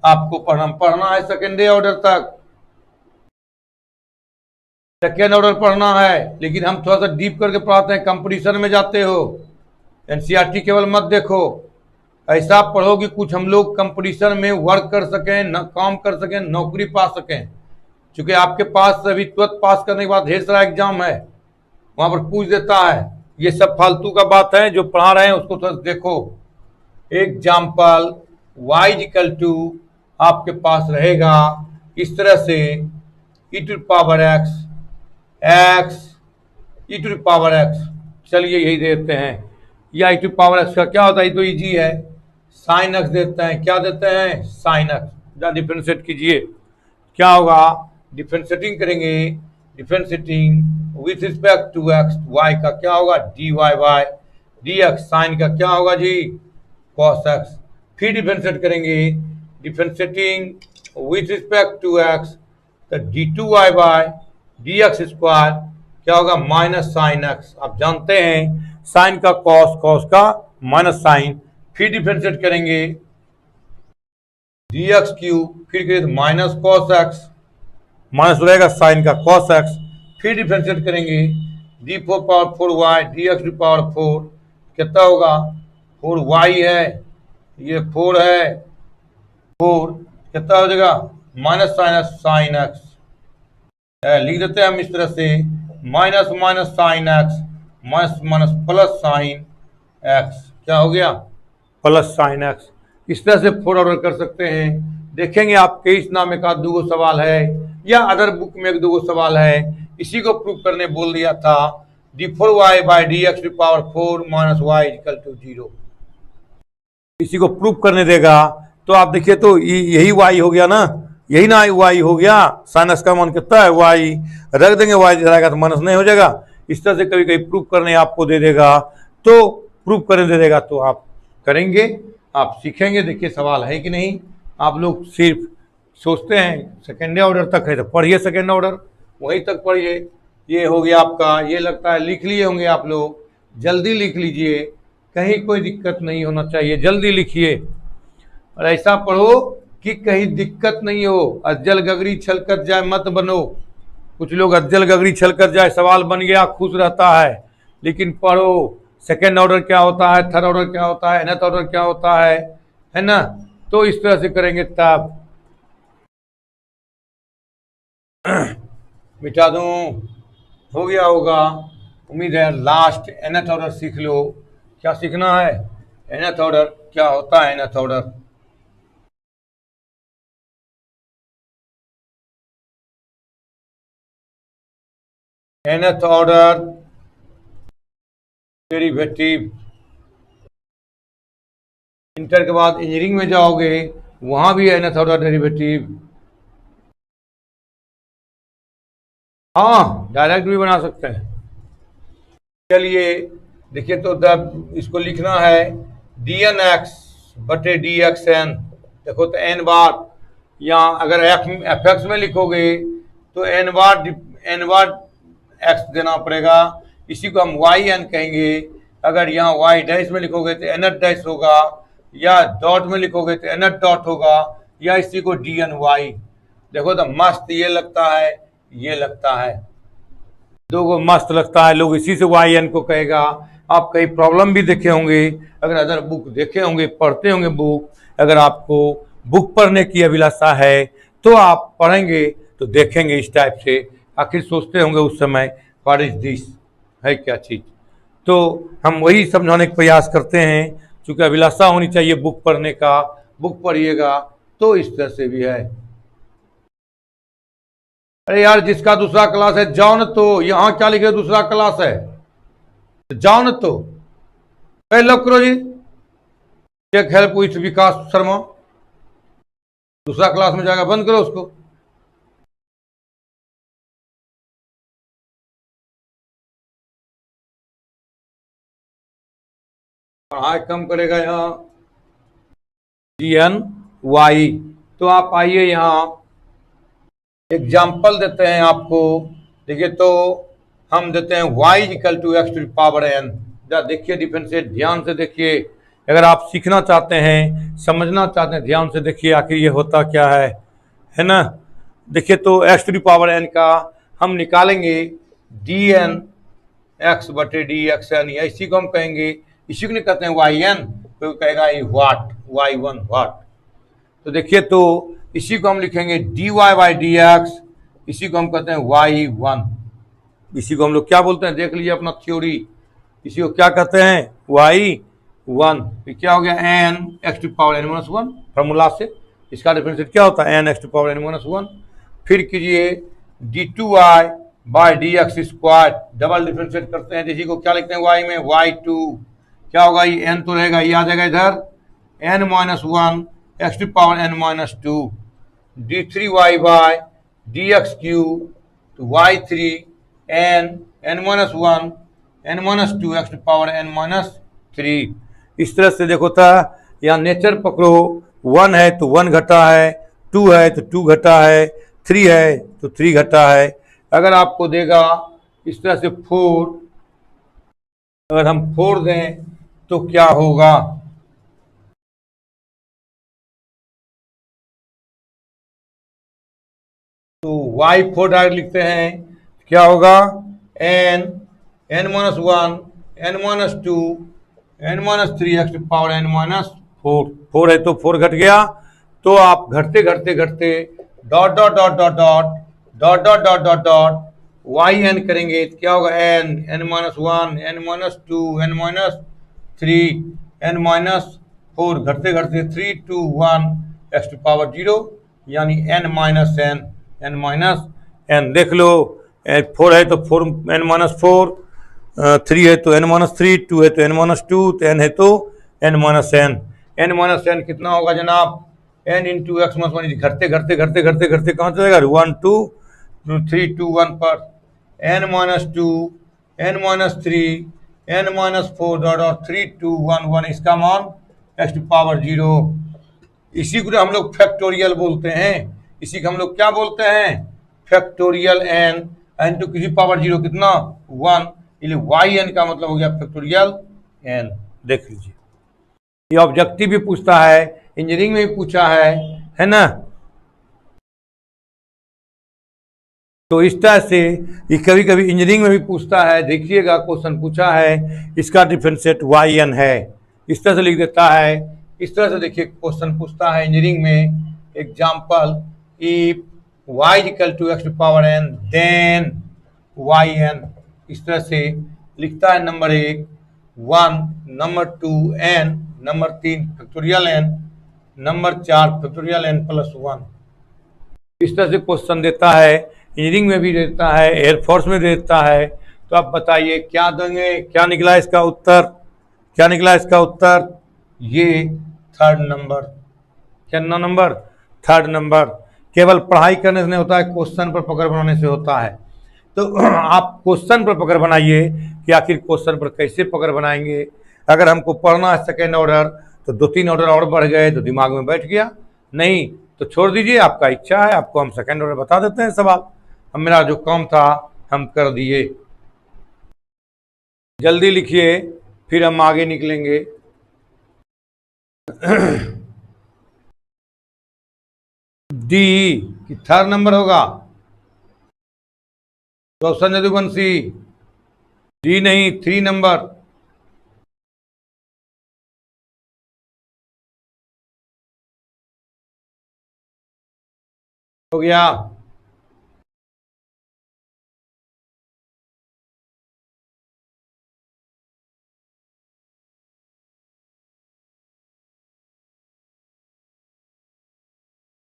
[SPEAKER 1] आपको पढ़ना है सेकेंड ऑर्डर तक, सेकेंड ऑर्डर पढ़ना है, लेकिन हम थोड़ा सा डीप करके पढ़ाते हैं। कंपटीशन में जाते हो, एनसीईआरटी केवल मत देखो, ऐसा पढ़ो कि कुछ हम लोग कंपटीशन में वर्क कर सकें, न काम कर सकें, नौकरी पा सकें। क्योंकि आपके पास अभी तुरंत पास करने के बाद ढेर सारा एग्जाम है, वहां पर पूछ देता है। ये सब फालतू का बात है, जो पढ़ा रहे हैं उसको थोड़ा देखो। एग्जाम्पल y इक्वल टू आपके पास रहेगा इस तरह से, e to power x, x e to power x, चलिए यही देते हैं। या e टू पावर x का क्या होता है, ये तो इजी है, साइन x देते हैं। क्या देते हैं, साइन x। डिफ्रेंशिएट कीजिए, क्या होगा, डिफ्रेंशिएटिंग करेंगे, differentiating with respect to x, y का क्या होगा, dy बाय dx, साइन का क्या होगा जी, cos x। फिर डिफ्रेंशिएट करेंगे, differentiating with respect to x, तो d2y बाय dx स्क्वायर क्या होगा, माइनस साइन x। आप जानते हैं साइन का कॉस, कॉस का माइनस साइन। फिर डिफ्रेंशिएट करेंगे dx क्यूब, फिर करेंगे माइनस कॉस x, माइनस हो रहेगा साइन का कॉस x। फिर डिफ्रेंशिएट करेंगे d4 power 4y dx to power 4, कितना होगा, 4y है, ये 4 है, 4 कितना हो जाएगा, माइनस साइन x। लिख देते हैं हम इस तरह से, minus minus sine x, minus minus plus sine x, क्या हो गया, प्लस साइन एक्स। इस तरह से फोर ऑर्डर कर सकते हैं। देखेंगे आपके इस नाम का दो सवाल है, या अदर बुक में एक दो सवाल है, इसी को प्रूव करने बोल दिया था, d4y by D x to power 4 minus y equal to 0। इसी को प्रूव करने देगा तो आप देखिए, तो यही y हो गया ना, यही ना y हो गया, साइनस का मान कितना है, y रख देंगे, y रहेगा तो माइनस नहीं हो जाएगा। इस तरह से कभी कभी प्रूव करने आपको दे देगा, तो प्रूव करने दे देगा तो आप करेंगे, आप सीखेंगे। देखिए सवाल है कि नहीं, आप लोग सिर्फ सोचते हैं सेकेंड ऑर्डर तक है तो पढ़िए, सेकेंड ऑर्डर वहीं तक पढ़िए। ये हो गया आपका, ये लगता है लिख लिए होंगे आप लोग, जल्दी लिख लीजिए, कहीं कोई दिक्कत नहीं होना चाहिए, जल्दी लिखिए और ऐसा पढ़ो कि कहीं दिक्कत नहीं हो। अज्जल गगरी छलकत जाए मत बनो। कुछ लोग अज्जल गगरी छलकत जाए, सवाल बन गया खुश रहता है, लेकिन पढ़ो सेकेंड ऑर्डर क्या होता है, थर्ड ऑर्डर क्या होता है, nth ऑर्डर क्या होता है ना। तो इस तरह से करेंगे तब। मिटा दूं, हो गया होगा उम्मीद है। लास्ट nth ऑर्डर सीख लो, क्या सीखना है, nth ऑर्डर क्या होता है, nth order nth order derivative. Inter के बाद इंजीनियरिंग में जाओगे, वहां भी nth ऑर्डर डेरिवेटिव। हाँ डायरेक्ट भी बना सकते हैं। चलिए देखिए, तो जब इसको लिखना है dn(x) बटे dxn, देखो तो n बार, यहाँ अगर fx में लिखोगे तो n बार x देना पड़ेगा, इसी को हम yn कहेंगे। अगर यहाँ y डैश में लिखोगे तो nth डैश होगा, या डॉट में लिखोगे तो nth डॉट होगा, या इसी को dny। देखो तो मस्त ये लगता है, ये लगता है, दो को मस्त लगता है, लोग इसी से yn को कहेगा। आप कई प्रॉब्लम भी देखे होंगे, अगर अदर बुक देखे होंगे, पढ़ते होंगे बुक, अगर आपको बुक पढ़ने की अभिलाषा है तो आप पढ़ेंगे तो देखेंगे इस टाइप से, आखिर सोचते होंगे उस समय व्हाट इज दिस, है क्या चीज। तो हम वही समझाने का प्रयास करते हैं, क्योंकि अभिलाषा होनी चाहिए बुक पढ़ने का, बुक पढ़िएगा तो इस तरह से भी है। अरे यार जिसका दूसरा क्लास है जाओ न, तो यहाँ क्या लिखे दूसरा क्लास है, जाओ न तो लो करो जी, टेक हेल्प विथ विकास शर्मा, दूसरा क्लास में जाकर बंद करो उसको। पढ़ाई कम करेगा यहाँ GNY। तो आप आइए यहाँ एग्जाम्पल देते हैं आपको। देखिए तो हम देते हैं y equal to x to power n। देखिए डिफरेंशिएट, ध्यान से देखिए। अगर आप सीखना चाहते हैं, समझना चाहते हैं, ध्यान से देखिए आखिर ये होता क्या है ना। देखिए तो एक्स टू पावर n का हम निकालेंगे dn x बटे dxn, या इसी को हम कहेंगे, इसी को नहीं कहते हैं yn, तो कहेगा ये वाट, y1 वाट। तो देखिए तो इसी को हम लिखेंगे dy बाई dx, इसी को हम कहते हैं y1। इसी को हम लोग क्या बोलते हैं, देख लीजिए अपना थ्योरी, इसी को क्या कहते हैं y1। फिर क्या हो गया n x to power n-1 formula से, इसका डिफरेंशिएट क्या होता है n x to power n-1। फिर कीजिए d2y by dx square, double differentiate करते हैं, इसी को क्या लिखते हैं y में y2। क्या होगा, ये n तो रहेगा, ये आ जाएगा इधर n-1 x to power n-2, d3y by dx cube, तो y3 n-1 n-2 x to power n-3। इस तरह से देखो था, यहाँ नेचर पकड़ो, 1 है तो 1 घटा है, 2 है तो 2 घटा है, 3 है तो 3 घटा है। अगर आपको देगा इस तरह से 4, अगर हम 4 दें तो क्या होगा, तो y4 डायरेक्ट लिखते हैं, क्या होगा n-1 n-2 n-3 x to power n-4। 4 है तो 4 घट गया, तो आप घटते घटते घटते dot dot dot dot dot dot dot dot dot dot yn करेंगे, क्या होगा n-1 n-2 n-3 n-4, घटते घटते 3 2 1 x टू पावर 0, यानी n-n देख लो। 4 है तो 4 n-4, 3 है तो n-3, 2 है तो n-2, तो n है तो n-n कितना होगा जनाब, n इंटू एक्स -1। घटते घटते घटते घटते घटते कहाँ चलेगा, 1 2 3 2 1 पर n-2 n-3 n-4 डॉट 3 2 1 1, इसका मान x टू पावर 0। इसी को हम लोग फैक्टोरियल बोलते हैं, इसी को हम लोग क्या बोलते हैं, फैक्टोरियल n टू किसी पावर 0 कितना 1, इसलिए yn का मतलब हो गया फैक्टोरियल n। देख लीजिए, ये ऑब्जेक्टिव भी पूछता है, इंजीनियरिंग में भी पूछा है ना। तो इस तरह से ये कभी कभी इंजीनियरिंग में भी पूछता है, देखिएगा क्वेश्चन पूछा है, इसका डिफरेंशिएट yn है, इस तरह से लिख देता है। इस तरह से देखिए क्वेश्चन पूछता है इंजीनियरिंग में, example if y equal to x to power n then yn, इस तरह से लिखता है। Number 1 1, number 2 n, number 3 factorial n, number 4 factorial n plus 1। इस तरह से क्वेश्चन देता है, इंजीनियरिंग में भी देता है, एयरफोर्स में देता है। तो आप बताइए क्या देंगे, क्या निकला इसका उत्तर, क्या निकला इसका उत्तर, ये 3rd नंबर। क्या नंबर, 3rd नंबर। केवल पढ़ाई करने से नहीं होता है, क्वेश्चन पर पकड़ बनाने से होता है। तो आप क्वेश्चन पर पकड़ बनाइए कि आखिर क्वेश्चन पर कैसे पकड़ बनाएंगे। अगर हमको पढ़ना है सेकेंड ऑर्डर, तो 2-3 ऑर्डर और बढ़ गए तो दिमाग में बैठ गया, नहीं तो छोड़ दीजिए, आपका इच्छा है, आपको हम सेकेंड ऑर्डर बता देते हैं सवाल। हम, मेरा जो काम था हम कर दिए। जल्दी लिखिए, फिर हम आगे निकलेंगे। डी कि 3rd नंबर होगा, रोशन यदुवंशी, डी नहीं 3 नंबर। हो गया,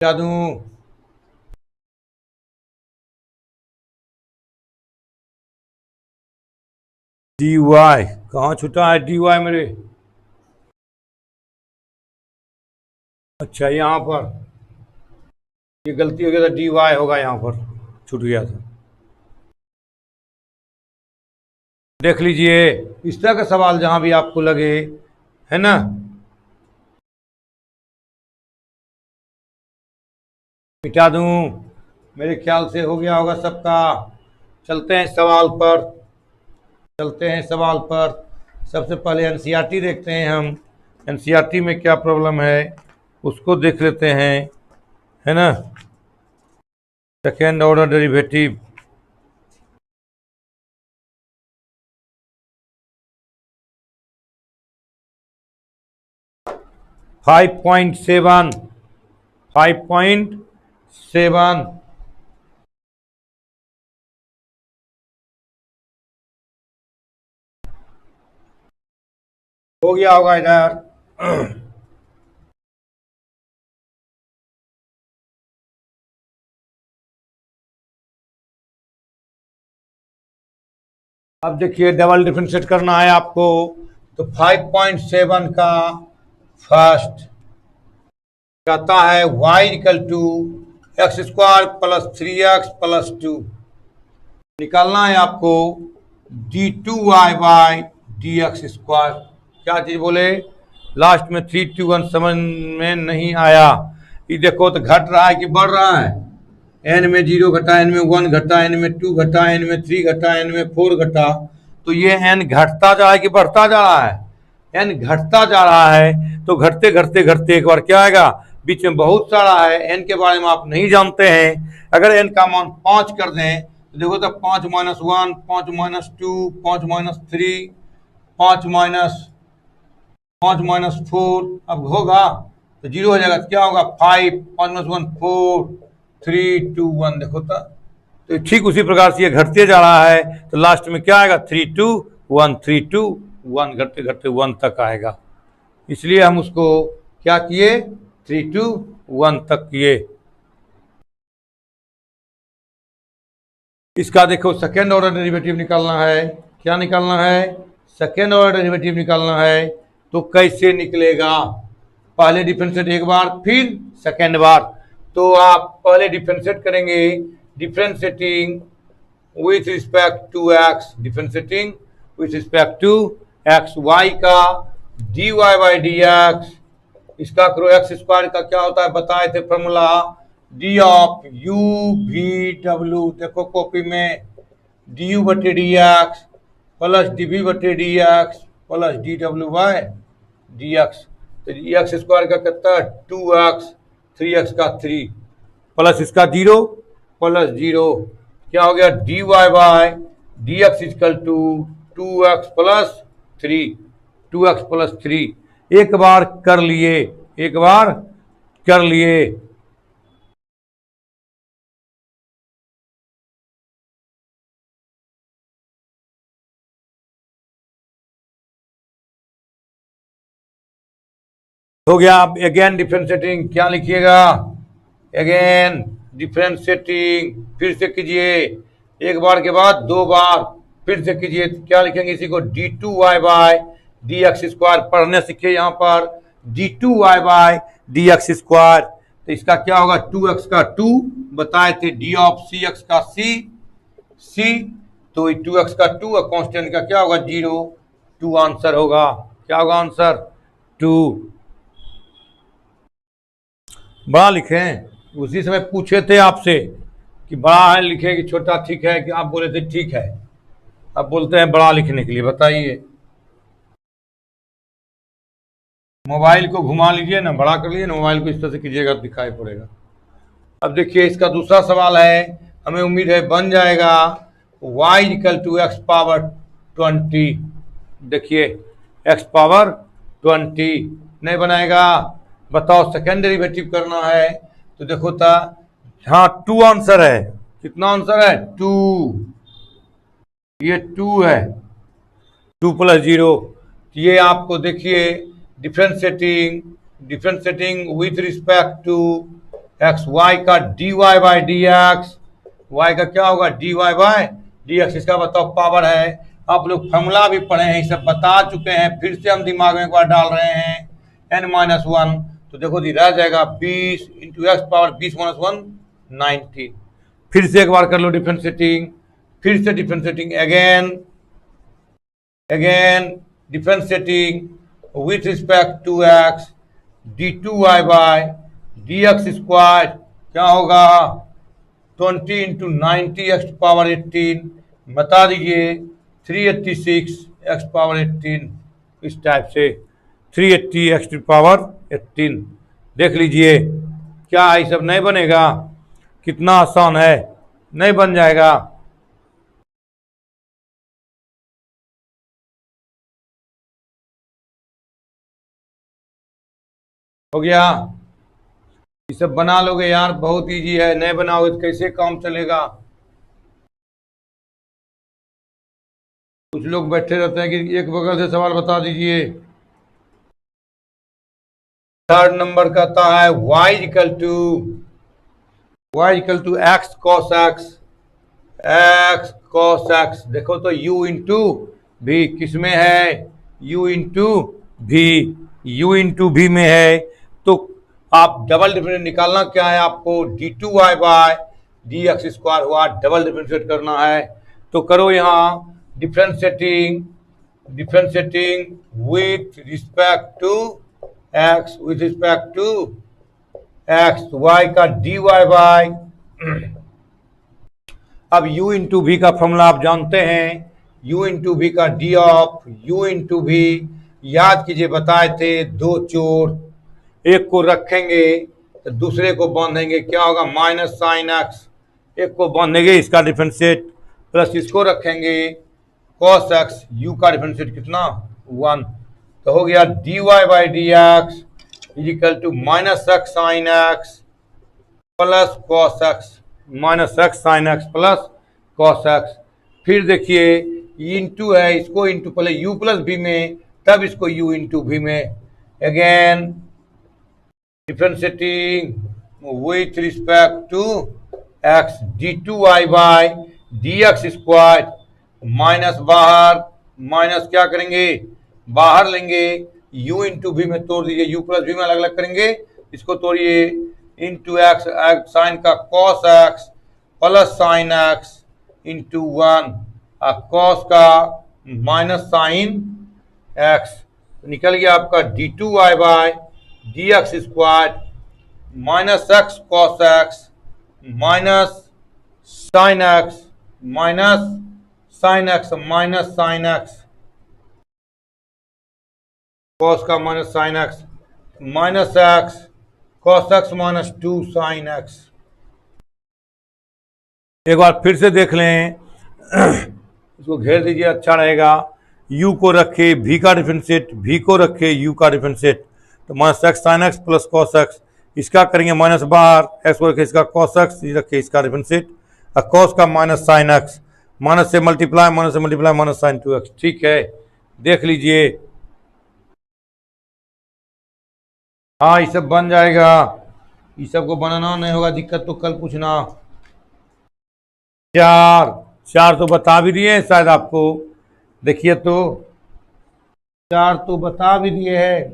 [SPEAKER 1] क्या दूं, डी वाई कहाँ छूटा है, डी वाई मेरे, अच्छा यहाँ पर ये गलती हो गया था, डी वाई होगा, यहाँ पर छूट गया था। देख लीजिए, इस तरह का सवाल जहाँ भी आपको लगे है ना। मिटा दूं, मेरे ख्याल से हो गया होगा सबका। चलते हैं सवाल पर, चलते हैं सवाल पर। सबसे पहले एनसीईआरटी देखते हैं हम, एनसीईआरटी में क्या प्रॉब्लम है उसको देख लेते हैं, है ना। Second order derivative, five point seven, 5.7। हो गया होगा इधर। अब देखिए डबल डिफरेंशिएट करना है आपको, तो 5.7 का फर्स्ट कहता है y equal to x square plus 3x+2। निकालना है आपको d2y by D x square. क्या चीज बोले, लास्ट में 3 2 1 समझ में नहीं आया। ये देखो तो घट रहा है कि बढ़ रहा है, एन में 0 घटा, एन में 1 घटा, एन में 2 घटा, एन में 3 घटा, एन में 4 घटा। तो ये एन घटता जा रहा है कि बढ़ता जा रहा है, एन घटता जा रहा है। तो घटते घटते घटते एक बार क्या आएगा, बीच में बहुत सारा है, एन के बारे में आप नहीं जानते हैं। अगर एन का मान 5 कर दें तो देखो तो 5 - 1, 5 - 2, 5 - 3, 5 - 4, अब होगा तो 0 हो जाएगा। तो क्या होगा, 5, 5 - 1 4, 3 2 1। देखो तो ठीक उसी प्रकार से ये घटते जा रहा है, तो लास्ट में क्या आएगा, 3 2 1, 3 2 1, घटते घटते 1 तक आएगा। इसलिए हम उसको क्या किए, 3 2 1 तक किए। इसका देखो सेकेंड ऑर्डर डेरिवेटिव निकालना है। क्या निकालना है, सेकेंड ऑर्डर डेरिवेटिव निकालना है। तो कैसे निकलेगा, पहले डिफरेंशिएट एक बार फिर सेकेंड बार। तो आप पहले डिफरेंशिएट करेंगे, differentiating with respect to x, differentiating with respect to x, y का dy बाई डी एक्स, इसका करो एक्स स्क्वायर का क्या होता है बताए थे formula, d of u v डब्ल्यू, देखो कॉपी में, डी यू बटे D x plus d v बटे डी एक्स प्लस डी डब्ल्यू बाई डी एक्स। तो एक्स स्क्वायर का कितना, 2x, 3x का 3 प्लस इसका 0 प्लस 0, क्या हो गया, dy by D x is equal to 2x plus 3, 2x plus 3। एक बार कर लिए, एक बार कर लिए। हो गया। अब अगेन डिफरेंशिएटिंग, क्या लिखिएगा, अगेन डिफरेंशिएटिंग, फिर से कीजिए, एक बार के बाद 2 बार फिर से कीजिए। क्या लिखेंगे इसी को, d2y by D x square, पढ़ने सीखे यहाँ पर, d2y by D x square. तो इसका क्या होगा, 2x का 2 बताए थे, d ऑफ सी एक्स का c, तो 2x का 2 और कांस्टेंट का क्या होगा 0, 2 आंसर होगा। क्या होगा आंसर, 2। बड़ा लिखें, उसी समय पूछे थे आपसे कि बड़ा है लिखे कि छोटा ठीक है, कि आप बोले थे ठीक है, अब बोलते हैं बड़ा लिखने के लिए। बताइए, मोबाइल को घुमा लीजिए ना, बड़ा कर लीजिए ना, मोबाइल को इस तरह से कीजिएगा दिखाई पड़ेगा। अब देखिए इसका दूसरा सवाल है, हमें उम्मीद है बन जाएगा, y equal to x power 20। देखिए x पावर 20 नहीं बनाएगा, बताओ सेकेंड डेरिवेटिव करना है। तो देखो था, हाँ 2 आंसर है, कितना आंसर है 2, ये 2 है, 2 प्लस 0। ये आपको देखिए differentiating, differentiating with respect to x, y का dy by D x, y का क्या होगा dy बाई डी एक्स, इसका बताओ पावर है। आप लोग फॉर्मूला भी पढ़े हैं, सब बता चुके हैं, फिर से हम दिमाग में एक बार डाल रहे हैं, n-1। तो देखो जी रह जाएगा 20 इंटू एक्स पावर 20 - 1 19। फिर से एक बार कर लो डिफरेंशिएटिंग, फिर से differentiating, again again differentiating with respect to x d2y by dx square क्या होगा 20 इंटू 90 x⁻18 बता दीजिए 386 x⁻18 इस टाइप से 380 x⁻18 देख लीजिए क्या ये सब नहीं बनेगा कितना आसान है नहीं बन जाएगा। हो गया ये सब बना लोगे यार बहुत इजी है नहीं बनाओगे तो कैसे काम चलेगा। कुछ लोग बैठे रहते हैं कि एक बगल से सवाल बता दीजिए। थर्ड नंबर कहता है y equal to x cos x देखो तो u इंटू भी किसमें है u इंटू भी में है तो आप डबल डिफरेंशिएट निकालना क्या है आपको d2y बाय dx स्क्वायर हुआ डबल डिफरेंशिएट करना है तो करो यहाँ differentiating with respect to x with respect to x y का dy बाय अब u इंटू भी का फॉर्मूला आप जानते हैं u इंटू भी का डी ऑफ u इंटू भी याद कीजिए बताए थे दो चोर एक को रखेंगे तो दूसरे को बांधेंगे क्या होगा माइनस साइन एक्स एक को बांधेंगे इसका डिफरेंशिएट प्लस इसको रखेंगे कॉस एक्स यू का डिफरेंशिएट कितना 1 तो हो गया dy by D x is equal to minus x sine x plus cos x minus x sine x plus cos x फिर देखिए इंटू है इसको इंटू पहले u प्लस भी में तब इसको u इंटू भी में again differentiating with respect to x d2y by dx square minus बाहर माइनस क्या करेंगे बाहर लेंगे u इंटू भी में तोड़ दीजिए u प्लस भी में अलग अलग करेंगे इसको तोड़िए इंटू एक्स साइन का cos x plus sine x into 1 cos का माइनस साइन एक्स निकल गया आपका d2y by dx square minus x cos x minus sine x minus sine x minus sine x cos का minus sine x minus x cos x minus 2 sine x. एक बार फिर से देख लें इसको घेर दीजिए अच्छा रहेगा u को रखे v का डिफरेंशिएट v को रखे u का डिफरेंशिएट तो minus x sine x plus cos x इसका करेंगे माइनस बाहर एक्स को रखे इसका कॉस एक्स रखे इसका डिफरेंशिएट और कॉस का माइनस साइन एक्स माइनस से मल्टीप्लाई माइनस साइन 2x ठीक है देख लीजिए हाँ ये सब बन जाएगा ये सब को बनाना नहीं होगा दिक्कत तो कल पूछना। चार तो बता भी दिए शायद आपको देखिए तो चार तो बता भी दिए है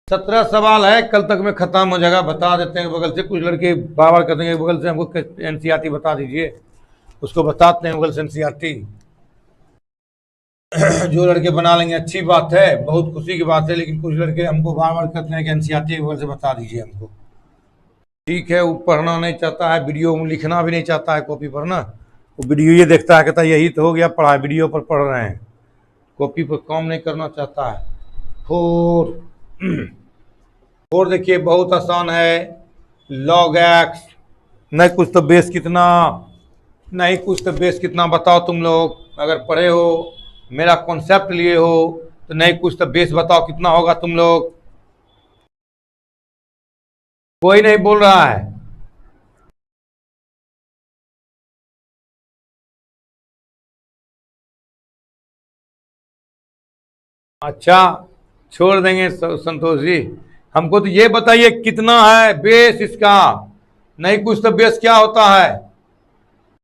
[SPEAKER 1] 17 सवाल है कल तक में खत्म हो जाएगा बता देते हैं बगल से कुछ लड़के बार बार कर देंगे बगल से हमको एनसीईआरटी बता दीजिए उसको बताते हैं बगल से एनसीईआरटी जो लड़के बना लेंगे अच्छी बात है बहुत खुशी की बात है लेकिन कुछ लड़के हमको बार बार कहते हैं कि एनसीईआरटी बगल से बता दीजिए हमको ठीक है वो पढ़ना नहीं चाहता है वीडियो में लिखना भी नहीं चाहता है कॉपी पर ना वो वीडियो ये देखता है कहता है यही तो हो गया पढ़ा वीडियो पर पढ़ रहे हैं कॉपी पर काम नहीं करना चाहता है। फोर देखिए बहुत आसान है लॉग एक्स नहीं कुछ तो बेस कितना नहीं कुछ तो बेस कितना बताओ तुम लोग अगर पढ़े हो मेरा कॉन्सेप्ट लिए हो तो नहीं कुछ तो बेस बताओ कितना होगा तुम लोग कोई नहीं बोल रहा है। अच्छा छोड़ देंगे संतोष जी हमको तो ये बताइए कितना है बेस इसका नहीं कुछ तो बेस क्या होता है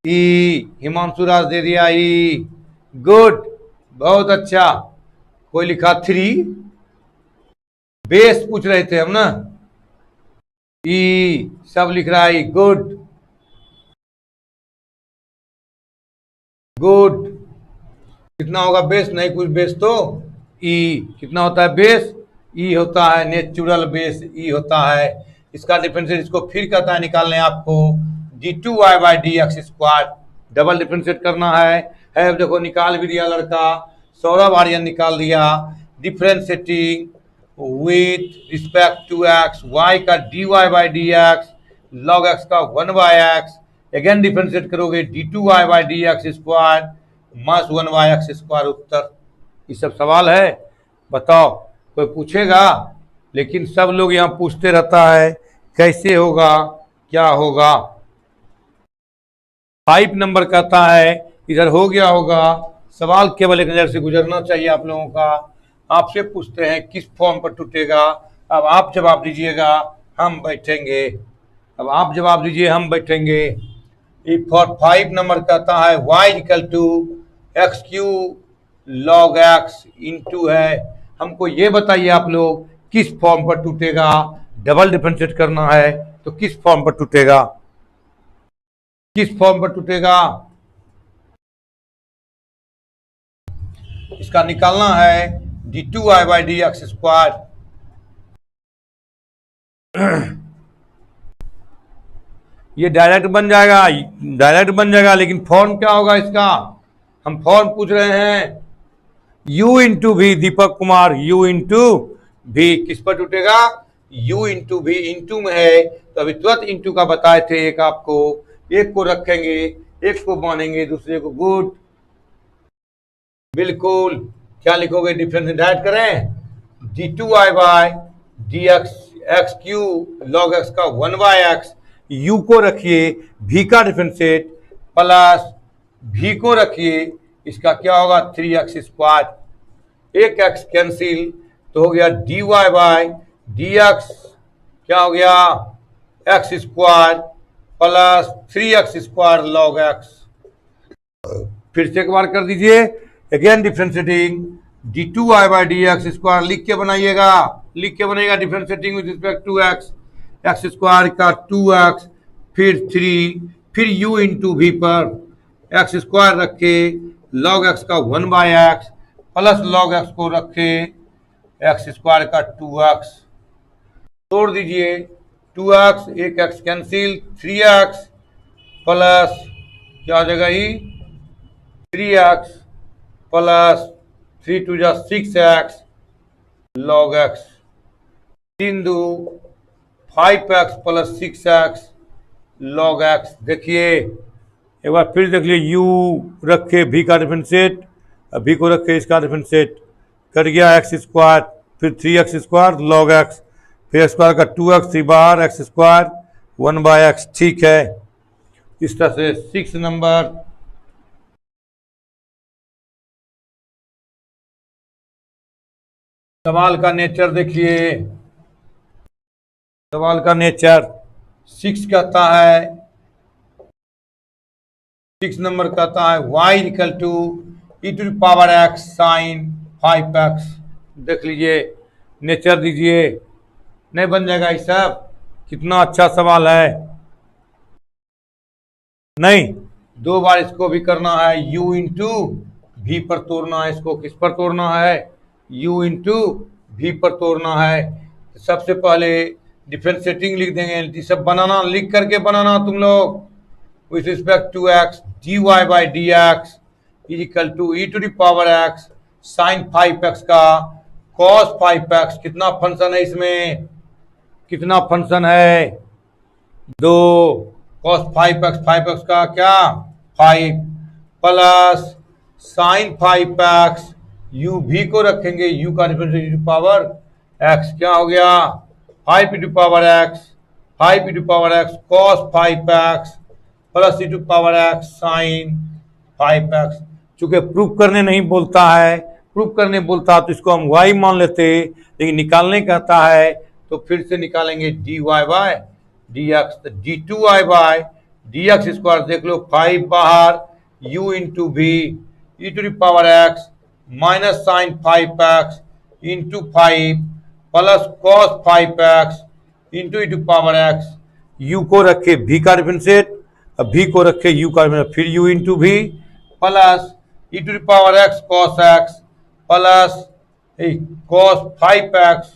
[SPEAKER 1] ई हिमांशु राज दे दिया ई गुड बहुत अच्छा कोई लिखा 3 बेस पूछ रहे थे हम ना ई सब लिख रहा है गुड गुड कितना होगा बेस, नहीं कुछ बेस तो ई। कितना होता है बेस, ई होता है नेचुरल बेस, ई होता है। इसका डिफरेंशिएट इसको फिर कहता है निकालने आपको d2y/dx²। डबल डिफरेंशिएट करना है देखो निकाल भी दिया लड़का, सौरभ आर्यन निकाल दिया। Differentiating with respect to x, y का dy/dx, log x का 1/x। अगेन डिफरेंशिएट करोगे d2y/dx² मास 1/x²। उत्तर। ये सब सवाल है, बताओ कोई पूछेगा? लेकिन सब लोग यहाँ पूछते रहता है कैसे होगा क्या होगा। 5 नंबर कहता है इधर हो गया होगा। सवाल केवल एक नजर से गुजरना चाहिए आप लोगों का। आपसे पूछते हैं किस फॉर्म पर टूटेगा। अब आप जवाब दीजिएगा, हम बैठेंगे। अब आप जवाब दीजिए, हम बैठेंगे। फॉर 5 नंबर कहता है y=x³ log x इंटू है। हमको ये बताइए आप लोग किस फॉर्म पर टूटेगा। डबल डिफरेंशिएट करना है तो किस फॉर्म पर टूटेगा, किस फॉर्म पर टूटेगा, इसका निकालना है d2y/dx²। ये डायरेक्ट बन जाएगा, डायरेक्ट बन जाएगा, लेकिन फॉर्म क्या होगा इसका, हम फॉर्म पूछ रहे हैं। u इंटू भी, दीपक कुमार, u इंटू भी किस पर टूटेगा, u इंटू भी। इंटू में है तो अभी तुरंत इंटू का बताए थे एक आपको। एक को रखेंगे, एक को मानेंगे, दूसरे को गुड। बिल्कुल। क्या लिखोगे, डिफरेंस ऐड करें d2y/dx x³ log x का 1/x। u को रखिए, v का डिफरेंशिएट प्लस v को रखिए, इसका क्या होगा 3x²। एक x कैंसिल तो हो गया dy/dx क्या हो गया x² plus 3x² log x। फिर से एक बार कर दीजिए, अगेन डिफरेंशिएटिंग d2y/dx² लिख के बनाइएगा, लिख के बनेगा differentiating with respect to x, x² का 2x फिर 3 फिर u इंटू v पर x² रखे log x का 1/x प्लस log x को रखे x² का 2x। तोड़ दीजिए 2x, एक x कैंसिल, 3x प्लस क्या हो जाएगा ही 3x प्लस 3 2 जा 6x log x। 3 2 5x plus 6x log x। देखिए एक बार फिर देख लिए, u रखे v का डिफरेंशिएट, v को रखे इसका डिफरेंशिएट, कट गया x², फिर 3x² log x, फिर x² का 2x 3 बार x² 1/x। ठीक है, इस तरह से 6 नंबर। सवाल का नेचर देखिए, सवाल का नेचर 6 कहता है, 6 नंबर कहता है y=e⁻x sin 5x। देख लीजिए, नेचर दीजिए, नहीं बन जाएगा ये सब। कितना अच्छा सवाल है, नहीं 2 बार इसको भी करना है, u इंटू भी पर तोड़ना है इसको। किस पर तोड़ना है, u इंटू भी पर तोड़ना है। तो सबसे पहले डिफरेंशिएटिंग लिख देंगे, ये सब बनाना, लिख करके बनाना तुम लोग। With respect to x dy/dx =e⁻x sin 5x का cos 5x। कितना फंक्शन है इसमें, कितना फंक्शन है, 2 cos 5x, 5x का क्या 5 प्लस sin 5x, u भी को रखेंगे, u का डिफरेंशिएट e⁻x क्या हो गया 5e⁻x, 5e⁻x cos 5x plus e⁻x sin 5x। चूंकि प्रूफ करने नहीं बोलता है, प्रूफ करने बोलता तो इसको हम y मान लेते, लेकिन निकालने कहता है तो फिर से निकालेंगे dy/dx। तो d2y/dx² देख लो, 5 बाहर, u into v e⁻x minus sine 5x into 5 plus cos 5x into e⁻x। u को रखे v का डिफरेंशिएट, v को रखे u का, फिर u into v plus e to the power x cos x plus cos 5x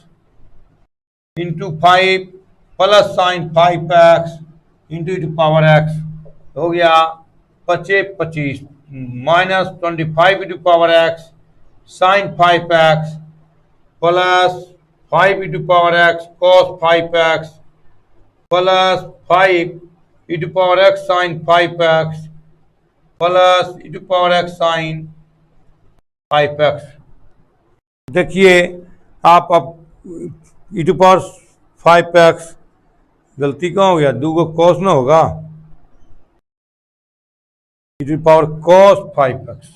[SPEAKER 1] into 5 plus sine 5x into e to power x हो गया 25 minus 25 e to power x sine 5x plus 5 e to power x cos 5x plus 5 e to power x sine 5x plus e to power x sine 5x। देखिए आप अब e to power 5x गलती कहाँ हो गया, दो को cos ना होगा, e to power cos 5x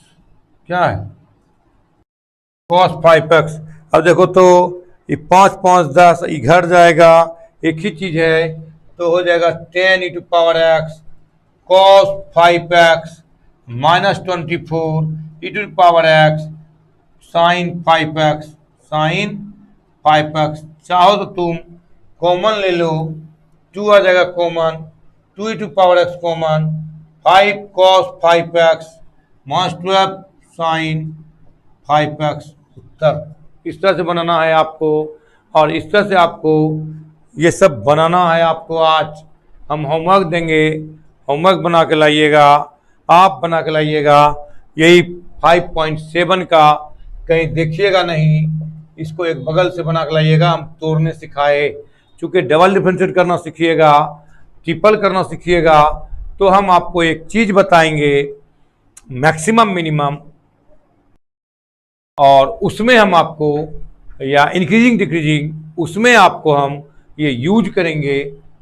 [SPEAKER 1] क्या है cos 5x। अब देखो तो ये 5 5 10 घट जाएगा, एक ही चीज है तो हो जाएगा 10 e to power x cos 5x minus 24 e to power x sine 5x sine 5x। चाहो तो तुम कॉमन ले लो, 2 आ जाएगा common, 2 e to power x common 5 cos 5x minus 12 sine 5x उत्तर। इस तरह से बनाना है आपको, और इस तरह से आपको ये सब बनाना है आपको। आज हम होमवर्क देंगे, होमवर्क बना के लाइएगा, आप बना के लाइएगा। यही 5.7 का कहीं देखिएगा नहीं, इसको एक बगल से बना के लाइएगा। हम तोड़ने सिखाए, चूंकि डबल डिफरेंशिएट करना सीखिएगा, ट्रिपल करना सीखिएगा, तो हम आपको एक चीज बताएंगे मैक्सिमम मिनिमम, और उसमें हम आपको या इंक्रीजिंग डिक्रीजिंग उसमें आपको हम ये यूज करेंगे,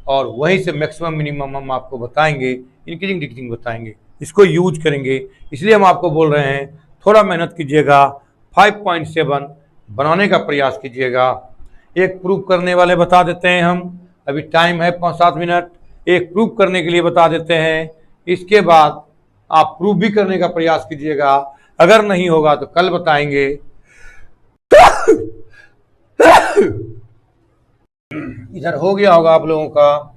[SPEAKER 1] और वहीं से मैक्सिमम मिनिमम हम आपको बताएंगे, इंक्रीजिंग डिक्रीजिंग बताएंगे, इसको यूज करेंगे। इसलिए हम आपको बोल रहे हैं थोड़ा मेहनत कीजिएगा, 5.7 बनाने का प्रयास कीजिएगा। एक प्रूफ करने वाले बता देते हैं हम, अभी टाइम है 5-7 मिनट, एक प्रूफ करने के लिए बता देते हैं। इसके बाद आप प्रूफ भी करने का प्रयास कीजिएगा, अगर नहीं होगा तो कल बताएंगे। इधर हो गया होगा आप लोगों का।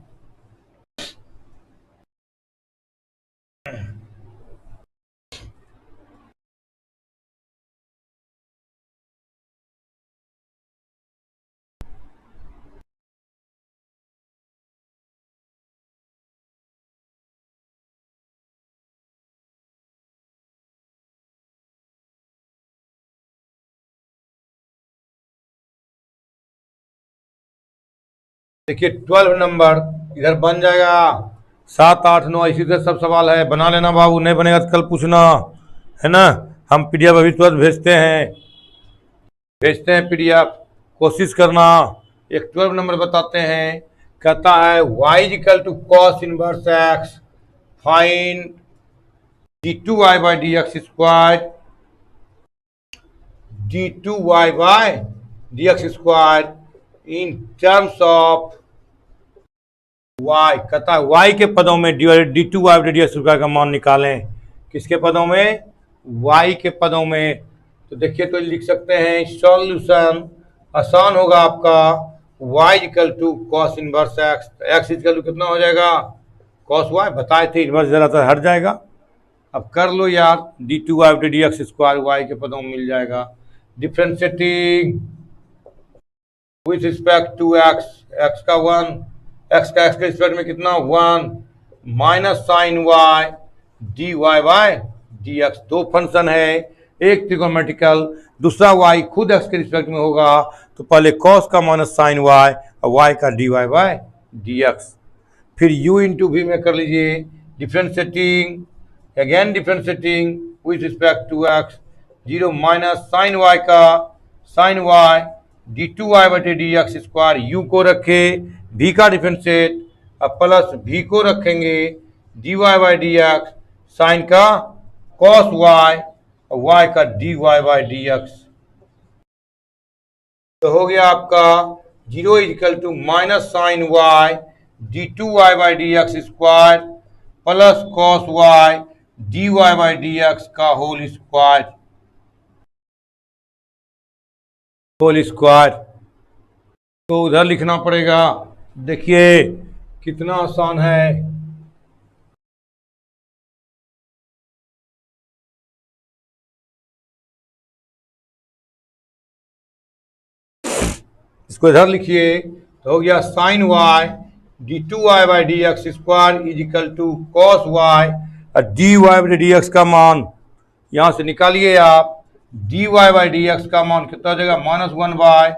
[SPEAKER 1] देखिए 12 नंबर इधर बन जाएगा, 7 8 9 इसी तरह सब सवाल है, बना लेना बाबू, नहीं बनेगा तो कल पूछना, है ना। हम पीडीएफ अभी तुरंत भेजते हैं पीडीएफ, कोशिश करना। एक 12 नंबर बताते हैं, कहता है y equal to cos inverse x find d2y by D x square, d2y by D x square in terms of y। कहता है y के पदों में d2y डी एक्स स्क्वायर का मान निकालें। किसके पदों में, y के पदों में। तो देखिए तो लिख सकते हैं सॉल्यूशन आसान होगा आपका, y equal to cos inverse x, x equal to कितना हो जाएगा कॉस y, बताए थे इनवर्स जरा तो हट जाएगा। अब कर लो यार, d2y D x square y के पदों में मिल जाएगा। Differentiating with respect to x, x का 1, x का x के रिस्पेक्ट में कितना 1 minus sine y dy by dx। दो फंक्शन है, एक ट्रिगोनोमेट्रिकल, दूसरा y खुद x के रिस्पेक्ट में होगा, तो पहले cos का माइनस साइन y और y का dy बाय dx। फिर u इंटू v में कर लीजिए differentiating, again differentiating with respect to x, 0 minus sine y का साइन y d2y बटे डी एक्स स्क्वायर, यू को रखे, v का डिफ्रेंशिएट, अब प्लस v को रखेंगे dy by D x, sine का cos y और y का dy बाई डी एक्स। तो हो गया आपका 0 equal to minus sine y d2y by D x square plus cos y dy by D x का होल स्क्वायर। तो उधर लिखना पड़ेगा, देखिए कितना आसान है। इसको इधर लिखिए तो हो गया sine y d two Y by D x square is equal to cos y, और d y by D x का मान यहां से निकालिए आप। D y by D x का मान कितना हो जाएगा, minus one by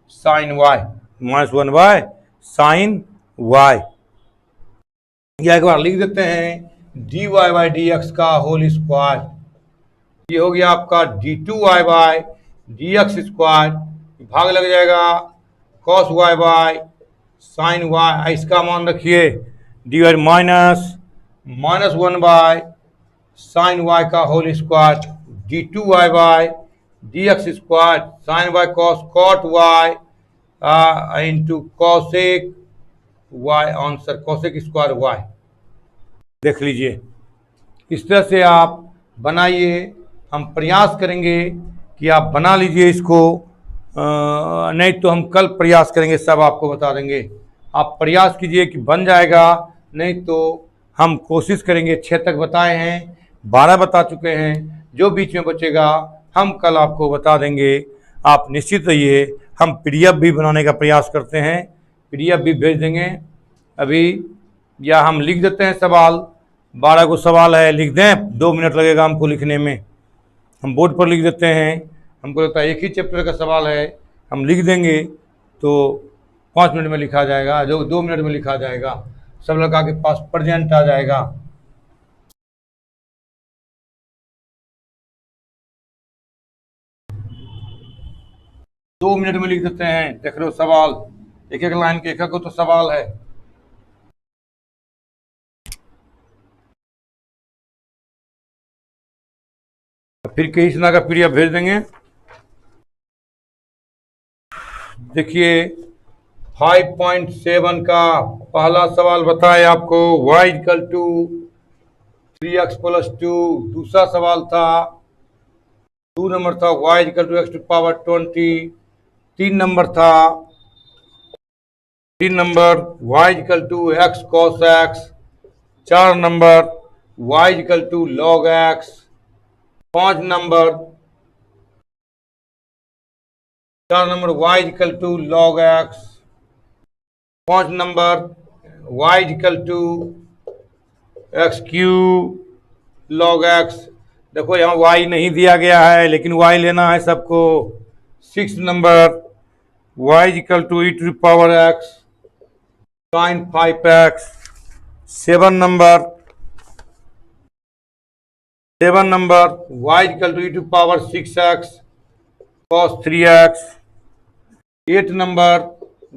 [SPEAKER 1] sine y, minus one by sine y. या एक बार लिख देते हैं D y by D x का होल स्क्वायर, ये हो गया आपका d two Y by D x square, भाग लग जाएगा cos y by sine y, इसका मान रखिए d y minus minus one by sine y का whole square, D two Y by D x square sine y cos cot y into cosec y, answer cosec square y. देख लीजिए इस तरह से आप बनाइए, हम प्रयास करेंगे कि आप बना लीजिए इसको, नहीं तो हम कल प्रयास करेंगे, सब आपको बता देंगे। आप प्रयास कीजिए कि बन जाएगा, नहीं तो हम कोशिश करेंगे। 6 तक बताए हैं, 12 बता चुके हैं, जो बीच में बचेगा हम कल आपको बता देंगे। आप निश्चित रहिए, हम PDF भी बनाने का प्रयास करते हैं, PDF भी भेज देंगे अभी, या हम लिख देते हैं सवाल। 12 को सवाल है, लिख दें, 2 मिनट लगेगा हमको लिखने में, हम बोर्ड पर लिख देते हैं। हमको लगता है एक ही चैप्टर का सवाल है, हम लिख देंगे तो 5 मिनट में लिखा जाएगा, जो 2 मिनट में लिखा जाएगा, सब लड़का के पास प्रेजेंट आ जाएगा। दो मिनट में लिख देते हैं, देख लो सवाल, एक एक लाइन के एक एक तो सवाल है। फिर कहीं सुना का PDF भेज देंगे। देखिए 5.7 का पहला सवाल बताए आपको, y equal to 3x plus 2। दूसरा सवाल था 2 नंबर था y equal to x to power 20। 3 number था 3 number y equal to x cos x। 4 number y equal to log x। 5 number 4 number y equal to log x। 5 number y equal to x cube log x। देखो यहाँ y नहीं दिया गया है, लेकिन y लेना है सबको। 6 number y equal to e to power x sin 5x। 7 number y equal to e to power 6x cos 3x। 8 number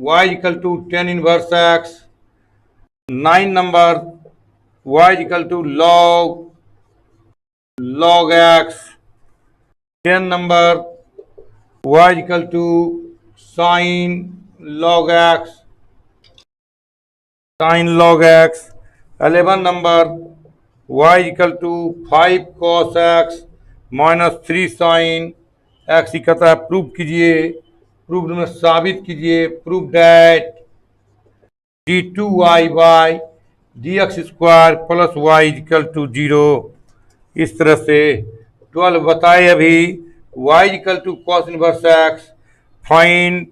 [SPEAKER 1] y equal to tan inverse x। 9 number y equal to log x। 10 number y equal to sin log x। 11 number y equal to 5 cos x minus 3 sin x। कहता है prove कीजिए, proof में साबित कीजिए, proof that d2y by dx square plus y equal to 0। इस तरह से 12 बताए अभी, y equal to cos inverse x, find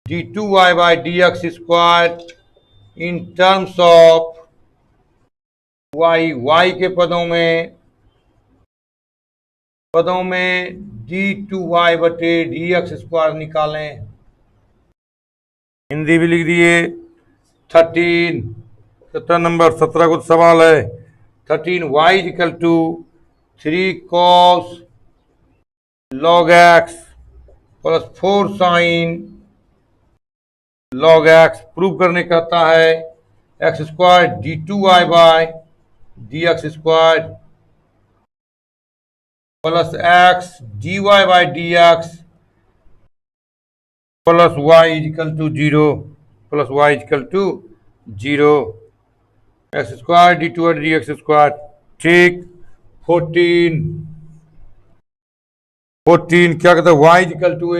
[SPEAKER 1] d2y by dx square in terms of y के पदों में d2y बटे dx स्क्वायर निकालें। हिंदी भी लिख दिए। 13 17 नंबर 17 को सवाल है। 13 y equal to 3 cos log x plus 4 sin log x। Prove करने कहता है x square d2y by dx square plus x dy by dx plus y equal to 0, plus y equal to 0। X square d2 dx square, ठीक। 14 क्या कहता है, y equal to a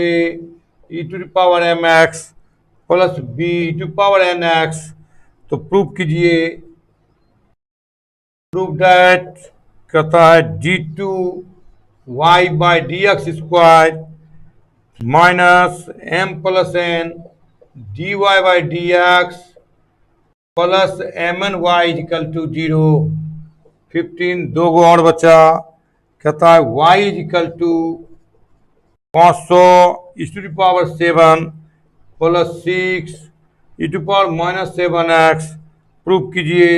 [SPEAKER 1] e to the power mx plus b e to power nx। तो prove कीजिए, prove that कहता है d2 y by dx square minus m plus n dy by D x plus m n y equal to 0। 15 दो गो और बचा, कहता है y इजिकल टू 500 e to power 7 plus 6 e to power minus 7x। Proof कीजिए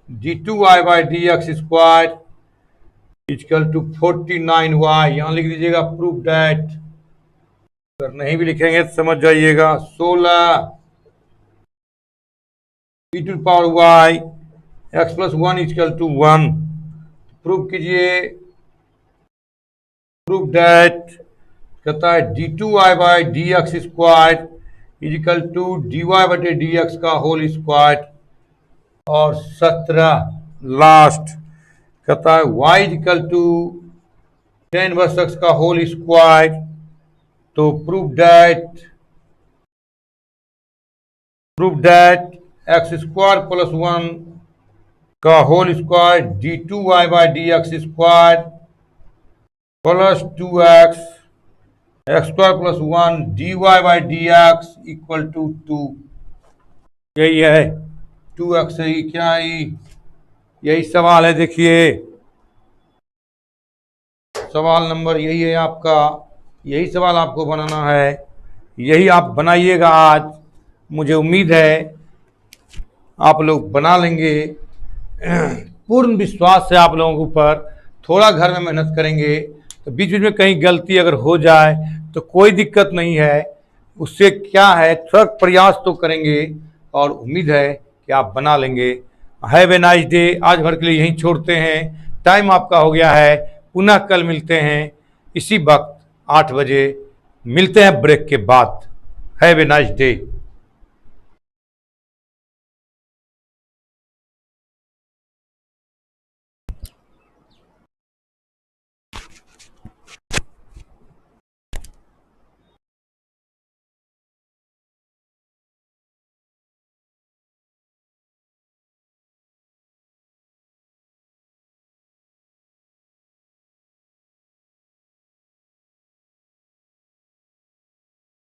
[SPEAKER 1] d two Y by D x square equal to 49y। यहाँ लिख दीजिएगा प्रूफ दैट। अगर नहीं भी लिखेंगे तो समझ जाइएगा 16 e to power y x plus 1 equal to 1। Proof कीजिए प्रूफ दैट, कहता है D two Y by D x square equal to d y बटे डी एक्स का होल स्क्वायर। और 17 लास्ट, कहता है y is equal to 10 inverse x का whole square. तो proof that x square plus 1 का whole square D two Y by D x square plus 2x x square plus 1 d y by D x equal to 2। यही है 2x ही क्या ही, यही सवाल है। देखिए सवाल नंबर यही है आपका, यही सवाल आपको बनाना है, यही आप बनाइएगा आज। मुझे उम्मीद है आप लोग बना लेंगे। पूर्ण विश्वास है आप लोगों के ऊपर। थोड़ा घर में मेहनत करेंगे तो बीच बीच में कहीं गलती अगर हो जाए तो कोई दिक्कत नहीं है, उससे क्या है थोड़ा प्रयास तो करेंगे और उम्मीद है कि आप बना लेंगे। Have a nice day. आज भर के लिए यहीं छोड़ते हैं, टाइम आपका हो गया है। पुनः कल मिलते हैं इसी वक्त 8 बजे, मिलते हैं ब्रेक के बाद। Have a nice day.